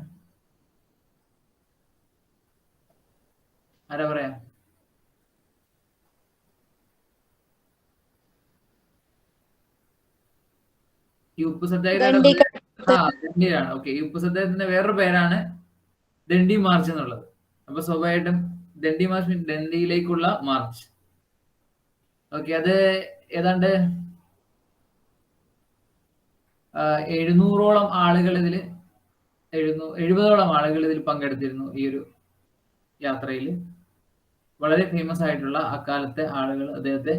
ആരാ പറയാ? ഈ ഉപ്പ് സത്യാഗ്രഹ ദണ്ഡിയാണ്. ഓക്കെ, ഈ ഉപ്പ് സത്യാഗ്രഹത്തിന്റെ വേറൊരു പേരാണ് ദണ്ഡി മാർച്ച് എന്നുള്ളത്. അപ്പൊ സ്വാഭാവികമായിട്ടും ദണ്ഡി മാർച്ച് ഡൽഹിയിലേക്കുള്ള മാർച്ച്. ഓക്കെ, അത് ഏതാണ്ട് 700ഓളം ആളുകൾ ഇതിൽ 70ഓളം ആളുകൾ ഇതിൽ പങ്കെടുത്തിരുന്നു ഈ ഒരു യാത്രയിൽ. വളരെ ഫേമസ് ആയിട്ടുള്ള അക്കാലത്തെ ആളുകൾ അദ്ദേഹത്തെ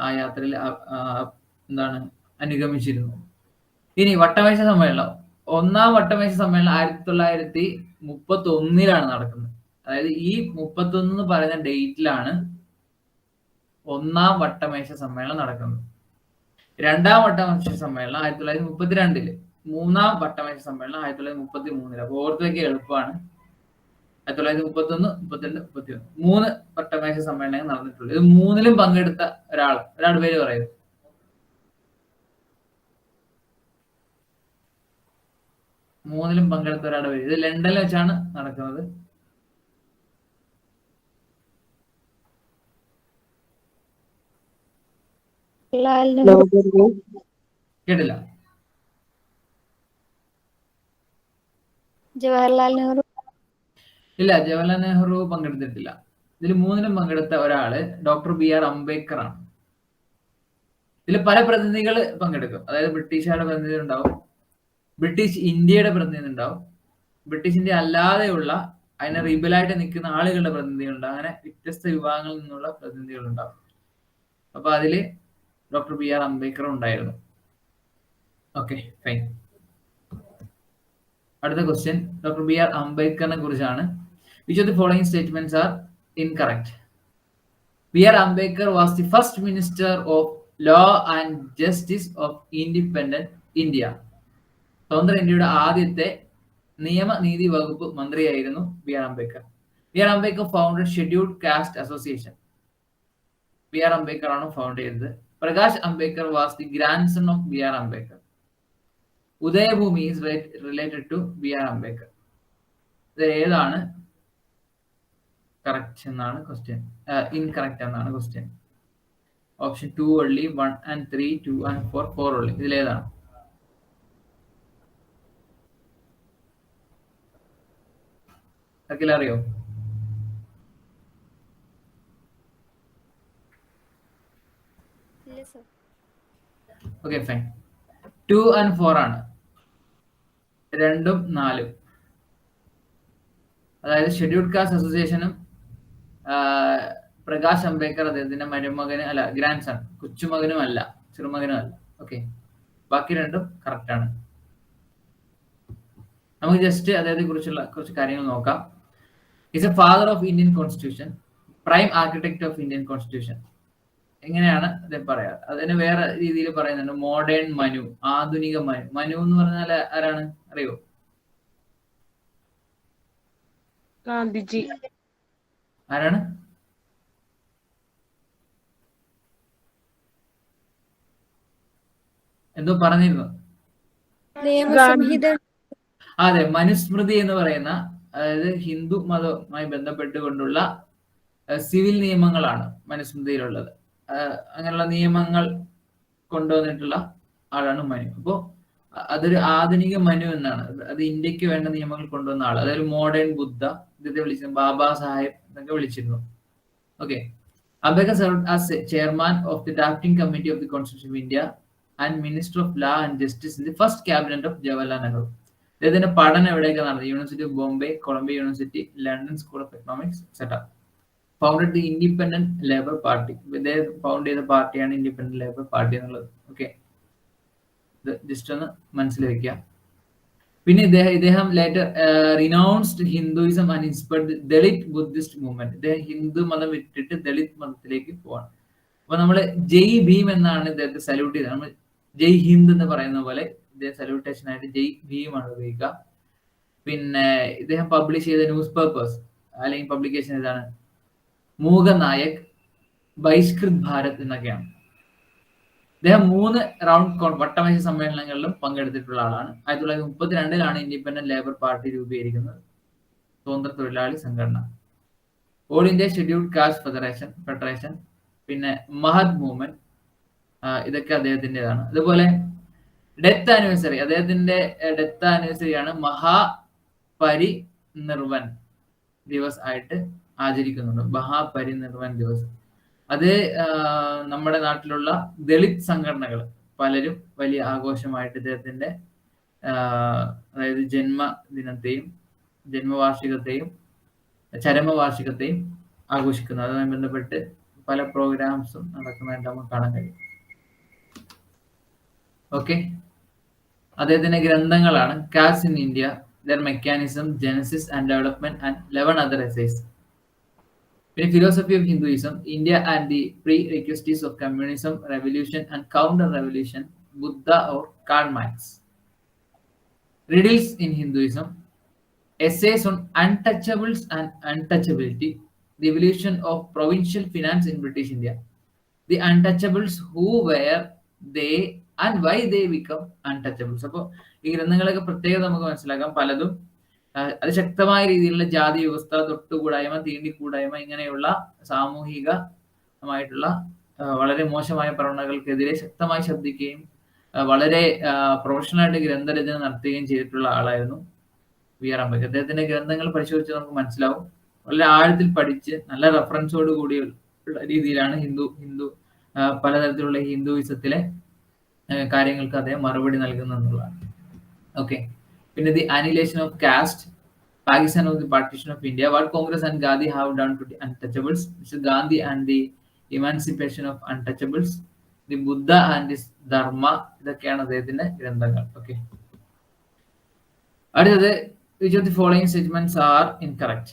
ആ യാത്രയിൽ എന്താണ് അനുഗമിച്ചിരുന്നു. ഇനി വട്ടമേശ സമ്മേളനം, ഒന്നാം വട്ടമേശ സമ്മേളനം 1931 നടക്കുന്നത്. അതായത് ഈ 31 എന്ന് പറയുന്ന ഡേറ്റിലാണ് ഒന്നാം വട്ടമേശ സമ്മേളനം നടക്കുന്നത്. രണ്ടാം വട്ടമേശ സമ്മേളനം 1932. മൂന്നാം വട്ടമേശ സമ്മേളനം 1933. അപ്പൊ ഓർത്ത് വയ്ക്കുക എളുപ്പമാണ്. 1931, 32, 31 3 വട്ടമേശ സമ്മേളനങ്ങൾ നടന്നിട്ടുള്ളൂ. ഇത് മൂന്നിലും പങ്കെടുത്ത ഒരാളുടെ പേര് പറയുന്നത്. മൂന്നിലും പങ്കെടുത്ത ഒരാളുടെ പേര്. ഇത് ലണ്ടനിൽ വെച്ചാണ് നടക്കുന്നത്. കേട്ടില്ല. ജവഹർലാൽ നെഹ്റു. ഇല്ല, ജവഹർലാൽ നെഹ്റു പങ്കെടുത്തിട്ടില്ല. ഇതിൽ മൂന്നിലും പങ്കെടുത്ത ഒരാള് ഡോക്ടർ BR അംബേദ്കർ ആണ്. ഇതിൽ പല പ്രതിനിധികൾ പങ്കെടുക്കും. അതായത് ബ്രിട്ടീഷുകാരുടെ പ്രതിനിധി ഉണ്ടാവും, ബ്രിട്ടീഷ് ഇന്ത്യയുടെ പ്രതിനിധി ഉണ്ടാവും, ബ്രിട്ടീഷ് ഇന്ത്യ അല്ലാതെയുള്ള അതിനെ റിബലായിട്ട് നിൽക്കുന്ന ആളുകളുടെ പ്രതിനിധികളുണ്ടാവും. അങ്ങനെ വ്യത്യസ്ത വിഭാഗങ്ങളിൽ നിന്നുള്ള പ്രതിനിധികൾ ഉണ്ടാവും. അപ്പൊ അതില് ഡോക്ടർ BR അംബേദ്കർ ഉണ്ടായിരുന്നു. Okay, fine. അടുത്ത ക്വസ്റ്റ്യൻ ഡോക്ടർ BR അംബേദ്കറിനെ കുറിച്ചാണ്. Which of the following statements are incorrect? BR Ambedkar was the first minister of law and justice of independent India. സ്വതന്ത്ര ഇന്ത്യയുടെ ആദ്യത്തെ നിയമനീതി വകുപ്പ് മന്ത്രിയായിരുന്നു BR Ambedkar. BR Ambedkar founded scheduled caste association. BR Ambedkar ആണ് ഫൗണ്ട് ചെയ്തത്. Prakash Ambedkar was the grandson of BR Ambedkar. Udayabhumi is related to BR Ambedkar. ഇത് ഏതാണ് കറക്റ്റ് എന്നാണ് ക്വസ്റ്റ്യൻ, ഇൻകറക്റ്റ് എന്നാണ് question. Option 2 only, 1 and 3, 2 and 4, 4 only. ഇതിലേതാണ്? ആർക്കെല്ലാം അറിയോ? Okay, fine. 2 and 4 ആണ്. 2 ഉം 4 ഉം. അതായത് ഷെഡ്യൂൾഡ് കാസ്റ്റ് അസോസിയേഷനും പ്രകാശ് അംബേദ്കർ അദ്ദേഹത്തിന്റെ മരുമകന് അല്ല, ഗ്രാൻഡ് സൺ, കൊച്ചുമകനും അല്ല, ചെറുമകനും അല്ല. ഓക്കെ, ബാക്കി രണ്ടും കറക്റ്റ് ആണ്. നമുക്ക് ജസ്റ്റ് അദ്ദേഹത്തെ കുറിച്ചുള്ള കുറച്ച് കാര്യങ്ങൾ നോക്കാം. Is A father of Indian constitution, prime architect of Indian constitution. എങ്ങനെയാണ് അദ്ദേഹം പറയാ? അതിന് വേറെ രീതിയിൽ പറയുന്നുണ്ട്, മോഡേൺ മനു, ആധുനിക മനു. മനു എന്ന് പറഞ്ഞാൽ ആരാണ് അറിയോ? ഗാന്ധിജി. ആരാണ്? എന്തോ പറഞ്ഞിരുന്നു. അതെ, മനുസ്മൃതി എന്ന് പറയുന്ന, അതായത് ഹിന്ദു മതവുമായി ബന്ധപ്പെട്ടുകൊണ്ടുള്ള സിവിൽ നിയമങ്ങളാണ് മനുസ്മൃതിയിലുള്ളത്. അങ്ങനെയുള്ള നിയമങ്ങൾ കൊണ്ടുവന്നിട്ടുള്ള ആളാണ് മനു. അപ്പോ അതൊരു ആധുനിക മനു എന്നാണ്. അത് ഇന്ത്യക്ക് വേണ്ട നിയമങ്ങൾ കൊണ്ടുവന്ന ആൾ. അതായത് മോഡേൺ ബുദ്ധ, ഇദ്ദേഹത്തെ വിളിച്ചിരുന്നു ബാബാ സാഹേബ് എന്നൊക്കെ വിളിച്ചിരുന്നു. Okay, Ambedkar served as chairman of the drafting committee of the constitution of India and minister of law and justice in the first cabinet of Jawaharlal Nehru. ഇദ്ദേഹത്തിന്റെ പഠനം എവിടെയൊക്കെ നടന്നത്? University of Bombay, Columbia university, London school of economics, etcetera. Founded the independent labour party. ഇദ്ദേഹം found ചെയ്ത പാർട്ടിയാണ് independent labour party എന്നുള്ളത്. Okay, ഇത് just ഒന്ന് മനസ്സിൽ വെക്കുക. പിന്നെ ഇദ്ദേഹം later renounced Hinduism and inspired Dalit Buddhist movement. ഇദ്ദേഹം ഹിന്ദു മതം വിട്ടിട്ട് ദളിത് മതത്തിലേക്ക് പോവാണ്. അപ്പൊ നമ്മള് ജയ് ഭീം എന്നാണ് ഇദ്ദേഹത്തെ സല്യൂട്ട് ചെയ്തത്. നമ്മൾ ജയ് ഹിന്ദ് എന്ന് പറയുന്ന പോലെ ഇദ്ദേഹം സല്യൂട്ടേഷൻ ആയിട്ട് ജയ് ഭീം ആണ് ഉപയോഗിക്കുക. പിന്നെ ഇദ്ദേഹം പബ്ലിഷ് ചെയ്ത ന്യൂസ് പേപ്പേഴ്സ് അല്ലെങ്കിൽ പബ്ലിക്കേഷൻ ഇതാണ് മൂക നായക്, ബഹിഷ്കൃത് ഭാരത് എന്നൊക്കെയാണ്. ഇദ്ദേഹം 3 റൗണ്ട് വട്ടമേശ സമ്മേളനങ്ങളിലും പങ്കെടുത്തിട്ടുള്ള ആളാണ്. 1932 ഇൻഡിപെൻഡന്റ് ലേബർ പാർട്ടി രൂപീകരിക്കുന്നത്, സ്വതന്ത്ര തൊഴിലാളി സംഘടന. All India scheduled caste federation, പിന്നെ മഹത് മൂവ്മെന്റ്, ഇതൊക്കെ അദ്ദേഹത്തിൻ്റെതാണ്. അതുപോലെ ഡെത്ത് ആനിവേഴ്സറി, അദ്ദേഹത്തിന്റെ ഡെത്ത് ആനിവേഴ്സറി ആണ് മഹാപരിനിർവൻ ദിവസ് ആയിട്ട് ആചരിക്കുന്നുണ്ട്. മഹാപരിനിർവൻ ദിവസ്. അത് നമ്മുടെ നാട്ടിലുള്ള ദളിത് സംഘടനകൾ പലരും വലിയ ആഘോഷമായിട്ട് ഇദ്ദേഹത്തിന്റെ അതായത് ജന്മദിനത്തെയും ജന്മവാർഷികത്തെയും ചരമവാർഷികത്തെയും ആഘോഷിക്കുന്നത്. അതുമായി ബന്ധപ്പെട്ട് പല പ്രോഗ്രാംസും നടക്കുന്നതായിട്ട് നമുക്ക് കാണാൻ കഴിയും. ഓക്കെ, അദ്ദേഹത്തിന്റെ ഗ്രന്ഥങ്ങളാണ് caste in India, their mechanism, genesis and development and 11 other essays. പിന്നെ philosophy of Hinduism, India and the prerequisites of communism, revolution and counter revolution, Buddha or Karl Marx. Riddles in Hinduism, essays on untouchables and untouchability, the evolution of provincial finance in British India, the untouchables, who were they and why they become untouchables. അപ്പോൾ ഈ ഗ്രന്ഥങ്ങളൊക്കെ പ്രത്യേകം നമുക്ക് മനസ്സിലാക്കാം. പലതും അതിശക്തമായ രീതിയിലുള്ള ജാതി വ്യവസ്ഥ, തൊട്ടുകൂടായ്മ, തീണ്ടിക്കൂടായ്മ, ഇങ്ങനെയുള്ള സാമൂഹികമായിട്ടുള്ള വളരെ മോശമായ പ്രവണതകൾക്കെതിരെ ശക്തമായി ശബ്ദിക്കുകയും വളരെ പ്രൊഫഷണലായിട്ട് ഗ്രന്ഥരചന നടത്തുകയും ചെയ്തിട്ടുള്ള ആളായിരുന്നു വി ആർ അംബേദ്കർ. അദ്ദേഹത്തിന്റെ ഗ്രന്ഥങ്ങൾ പരിശോധിച്ച് നമുക്ക് മനസ്സിലാവും. വളരെ ആഴത്തിൽ പഠിച്ച് നല്ല റെഫറൻസോട് കൂടിയുള്ള രീതിയിലാണ് ഹിന്ദു പലതരത്തിലുള്ള ഹിന്ദുയിസത്തിലെ കാര്യങ്ങൾക്ക് അദ്ദേഹം മറുപടി നൽകുന്നതാണ്. ഓക്കെ, പിന്നെ the annihilation of caste, Pakistan of the partition of India, what Congress and Gandhi have done to the untouchables, mister Gandhi and the emancipation of untouchables, the Buddha and this dharma, ഇതൊക്കെയാണ് അദ്ദേഹത്തിന്റെ ഗ്രന്ഥങ്ങൾ. ഓക്കെ, അടുത്തത് which of the following statements are incorrect?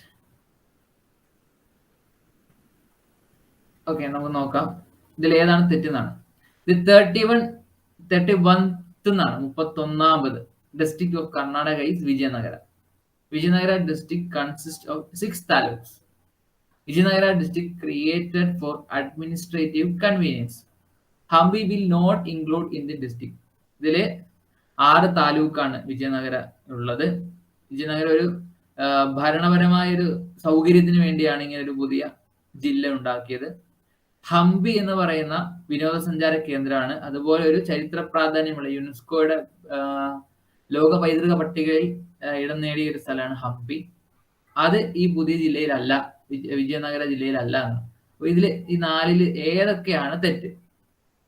Okay, നമുക്ക് നോക്കാം ഇതിൽ ഏതാണ് തെറ്റെന്നാണ്. The 31th എന്നാണ് 31th district of Karnataka is Vijayanagara. Vijayanagara district consist of 6 taluks. Vijayanagara district created for administrative convenience. Hampi will not include in the district. ഇതില് 6 താലൂക്കാണ് വിജയനഗര ഉള്ളത്. വിജയനഗരം ഒരു ഭരണപരമായ ഒരു സൗകര്യത്തിന് വേണ്ടിയാണ് ഇങ്ങനെ ഒരു പുതിയ ജില്ല ഉണ്ടാക്കിയത്. ഹംപി എന്ന് പറയുന്ന വിനോദസഞ്ചാര കേന്ദ്രമാണ്. അതുപോലെ ഒരു ചരിത്ര പ്രാധാന്യമുള്ള യുനെസ്കോയുടെ ലോക പൈതൃക പട്ടികയിൽ ഇടം നേടിയ ഒരു സ്ഥലമാണ് ഹംപി. അത് ഈ പുതിയ ജില്ലയിലല്ല, വിജയനഗര ജില്ലയിലല്ല എന്ന്. അപ്പൊ ഇതിൽ ഈ 4-ൽ ഏതൊക്കെയാണ് തെറ്റ്?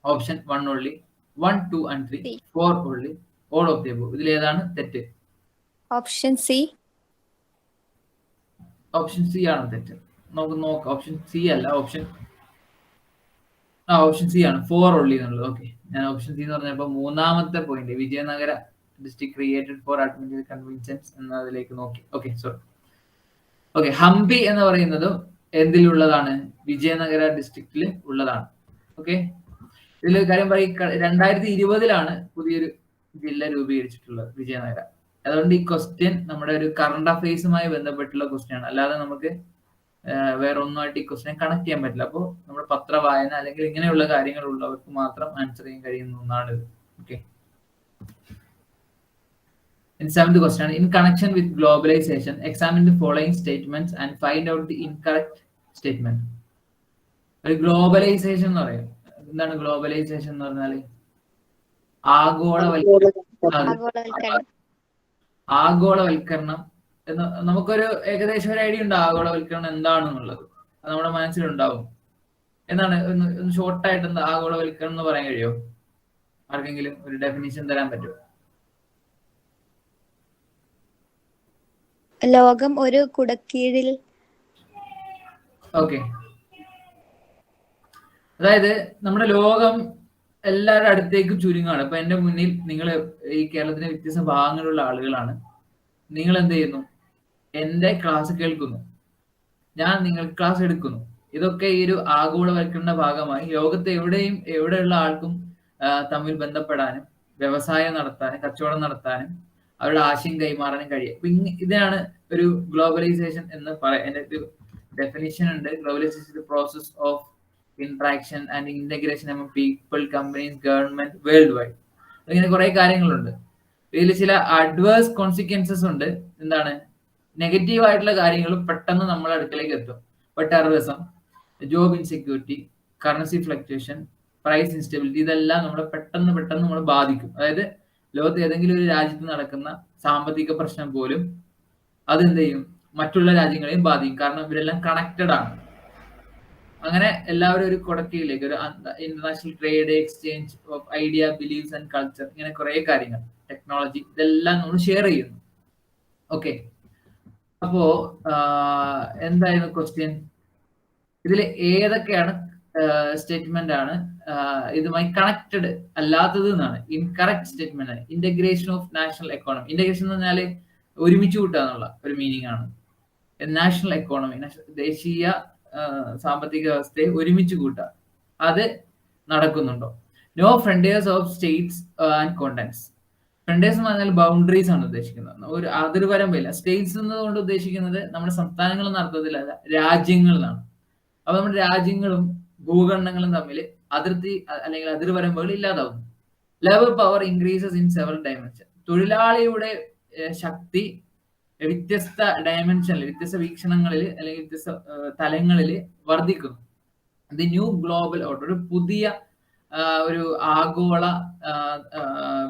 Option 1 only, 1, 2 and 3, 4 only, all of the above. ഇതിൽ ഏതാണ് തെറ്റ്? Option C. ഓപ്ഷൻ സി ആണ് തെറ്റ്. നമുക്ക് നോക്കാം. ഓപ്ഷൻ സി അല്ല, ഓപ്ഷൻ സി ആണ്, 4 only എന്നുള്ളത്. ഓക്കെ, ഞാൻ ഓപ്ഷൻ സി എന്ന് പറഞ്ഞപ്പോ 3ാമത്തെ point Vijayanagara district created for administrative convenience എന്നതിലേക്ക് നോക്കി. Okay, sorry. ഓക്കെ, ഹംപി എന്ന് പറയുന്നത് എന്തിലുള്ളതാണ്? വിജയനഗര ഡിസ്ട്രിക്റ്റിൽ ഉള്ളതാണ്. ഓക്കെ, ഇതിൽ കാര്യം പറയും, 2020 പുതിയൊരു ജില്ല രൂപീകരിച്ചിട്ടുള്ളത് വിജയനഗര. അതുകൊണ്ട് ഈ ക്വസ്റ്റ്യൻ നമ്മുടെ ഒരു കറണ്ട് അഫയേഴ്സുമായി ബന്ധപ്പെട്ടുള്ള ക്വസ്റ്റ്യൻ ആണ്, അല്ലാതെ നമുക്ക് വേറെ ഒന്നുമായിട്ട് ഈ ക്വസ്റ്റ്യൻ കണക്ട് ചെയ്യാൻ പറ്റില്ല. അപ്പോൾ നമ്മുടെ പത്രവായന അല്ലെങ്കിൽ ഇങ്ങനെയുള്ള കാര്യങ്ങൾ ഉള്ളവർക്ക് മാത്രം ആൻസർ ചെയ്യാൻ കഴിയുന്ന ഒന്നാണ് ഇത്. Okay, 7th question, in connection with globalization, examine the following statements and find out the incorrect statement. ഒരു ഗ്ലോബലൈസേഷൻ എന്ന് പറയും. എന്താണ് ഗ്ലോബലൈസേഷൻ എന്ന് പറഞ്ഞാല്? ആഗോളവൽക്കരണം എന്ന് നമുക്കൊരു ഏകദേശം ഒരു ഐഡിയ ഉണ്ട് ആഗോളവൽക്കരണം എന്താണെന്നുള്ളത്. അത് നമ്മുടെ മനസ്സിലുണ്ടാവും. എന്താണ് ഒന്ന് ഷോർട്ടായിട്ട് എന്താ ആഗോളവൽക്കരണം എന്ന് പറയാൻ കഴിയുമോ? ആർക്കെങ്കിലും ഒരു ഡെഫിനിഷൻ തരാൻ പറ്റുമോ? ലോകം ഒരു കുടക്കീഴിൽ. ഓക്കെ, അതായത് നമ്മുടെ ലോകം എല്ലാവരുടെ അടുത്തേക്ക് ചുരുങ്ങാണ്. അപ്പൊ എന്റെ മുന്നിൽ നിങ്ങൾ ഈ കേരളത്തിന്റെ വ്യത്യസ്ത ഭാഗങ്ങളിലുള്ള ആളുകളാണ്. നിങ്ങൾ എന്ത് ചെയ്യുന്നു? എന്റെ ക്ലാസ് കേൾക്കുന്നു, ഞാൻ നിങ്ങൾക്ക് ക്ലാസ് എടുക്കുന്നു. ഇതൊക്കെ ഈ ഒരു ആഗോളവൽക്കരണ ഭാഗമായി ലോകത്തെ എവിടെയുള്ള ആൾക്കും തമ്മിൽ ബന്ധപ്പെടാനും വ്യവസായം നടത്താനും കച്ചവടം നടത്താനും അവരുടെ ആശയം കൈമാറാനും കഴിയും. ഇതാണ് ഒരു ഗ്ലോബലൈസേഷൻ എന്ന് പറയാം. എന്റെ ഒരു ഡെഫിനിഷൻ ഉണ്ട്. Globalisation the process of interaction and integration among people, companies, government worldwide. ഇങ്ങനെ കുറെ കാര്യങ്ങളുണ്ട്. ഇതിൽ ചില അഡ്വേഴ്സ് കോൺസിക്വൻസസ് ഉണ്ട്. എന്താണ്? നെഗറ്റീവ് ആയിട്ടുള്ള കാര്യങ്ങളും പെട്ടെന്ന് നമ്മുടെ അടുക്കലേക്ക് എത്തും. ഇപ്പൊ terrorism, job insecurity, currency fluctuation, price instability, ഇതെല്ലാം നമ്മളെ പെട്ടെന്ന് നമ്മളെ ബാധിക്കും. അതായത് ലോകത്ത് ഏതെങ്കിലും ഒരു രാജ്യത്ത് നടക്കുന്ന സാമ്പത്തിക പ്രശ്നം പോലും അതെന്ത് ചെയ്യും? മറ്റുള്ള രാജ്യങ്ങളെയും ബാധിക്കും. കാരണം ഇവരെല്ലാം കണക്റ്റഡ് ആണ്. അങ്ങനെ എല്ലാവരും ഒരു കൊടക്കയിലേക്ക്, ഒരു international trade, exchange of idea, beliefs and culture, ഇങ്ങനെ കുറെ കാര്യങ്ങൾ, ടെക്നോളജി, ഇതെല്ലാം നമ്മൾ ഷെയർ ചെയ്യുന്നു. ഓക്കെ, അപ്പോ എന്തായിരുന്നു ക്വസ്റ്റ്യൻ? ഇതിൽ ഏതൊക്കെയാണ് സ്റ്റേറ്റ്മെന്റ് ആണ് ഇതുമായി കണക്റ്റഡ് അല്ലാത്തത് എന്നാണ്? ഇൻകറക്റ്റ് സ്റ്റേറ്റ്മെന്റ് ആണ് integration of national economy. Integration എന്ന് പറഞ്ഞാൽ ഒരുമിച്ച് കൂട്ടുക എന്നുള്ള ഒരു മീനിങ് ആണ്. നാഷണൽ എക്കോണമി, ദേശീയ സാമ്പത്തിക വ്യവസ്ഥയെ ഒരുമിച്ച് കൂട്ടുക, അത് നടക്കുന്നുണ്ടോ? No frontiers of states and continents. Frontiers എന്ന് പറഞ്ഞാൽ ബൗണ്ടറീസ് ആണ് ഉദ്ദേശിക്കുന്നത്, ഒരു അതിർവരമ്പില്ല. സ്റ്റേറ്റ്സ് എന്നതുകൊണ്ട് ഉദ്ദേശിക്കുന്നത് നമ്മുടെ സംസ്ഥാനങ്ങൾ എന്ന അർത്ഥത്തിലല്ല, രാജ്യങ്ങൾ എന്നാണ്. അപ്പൊ നമ്മുടെ രാജ്യങ്ങളും ഭൂഖണ്ഡങ്ങളും തമ്മിൽ അതിർത്തി അല്ലെങ്കിൽ അതിർവരമ്പുകൾ ഇല്ലാതാവുന്നു. Labour power increases in several dimension. തൊഴിലാളിയുടെ ശക്തി വ്യത്യസ്ത ഡയമെൻഷനിൽ, വ്യത്യസ്ത വീക്ഷണങ്ങളിൽ അല്ലെങ്കിൽ വ്യത്യസ്ത തലങ്ങളിൽ വർദ്ധിക്കുന്നു. ദി ന്യൂ ഗ്ലോബൽ ഓർഡർ, ഒരു പുതിയ ഒരു ആഗോള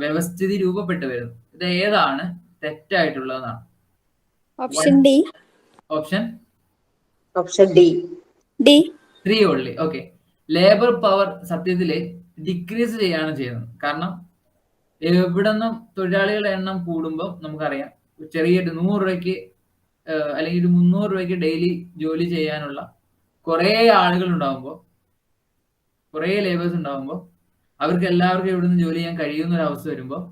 വ്യവസ്ഥിതി രൂപപ്പെട്ടു വരുന്നു. ഇത് ഏതാണ് തെറ്റായിട്ടുള്ളതെന്നാണ്? Option D. Option D 3 only. Okay. Labour power സത്യത്തില് ഡിക്രീസ് ചെയ്യാണ് ചെയ്യുന്നത്. കാരണം എവിടെ നിന്നും തൊഴിലാളികളുടെ എണ്ണം കൂടുമ്പോൾ നമുക്കറിയാം, ചെറിയൊരു 100 രൂപയ്ക്ക് അല്ലെങ്കിൽ ഒരു 300 രൂപയ്ക്ക് ഡെയിലി ജോലി ചെയ്യാനുള്ള കുറെ ആളുകൾ ഉണ്ടാവുമ്പോൾ, കുറെ ലേബേഴ്സ് ഉണ്ടാവുമ്പോൾ അവർക്ക് എല്ലാവർക്കും ഇവിടെ നിന്ന് ജോലി ചെയ്യാൻ കഴിയുന്ന ഒരു അവസ്ഥ വരുമ്പോൾ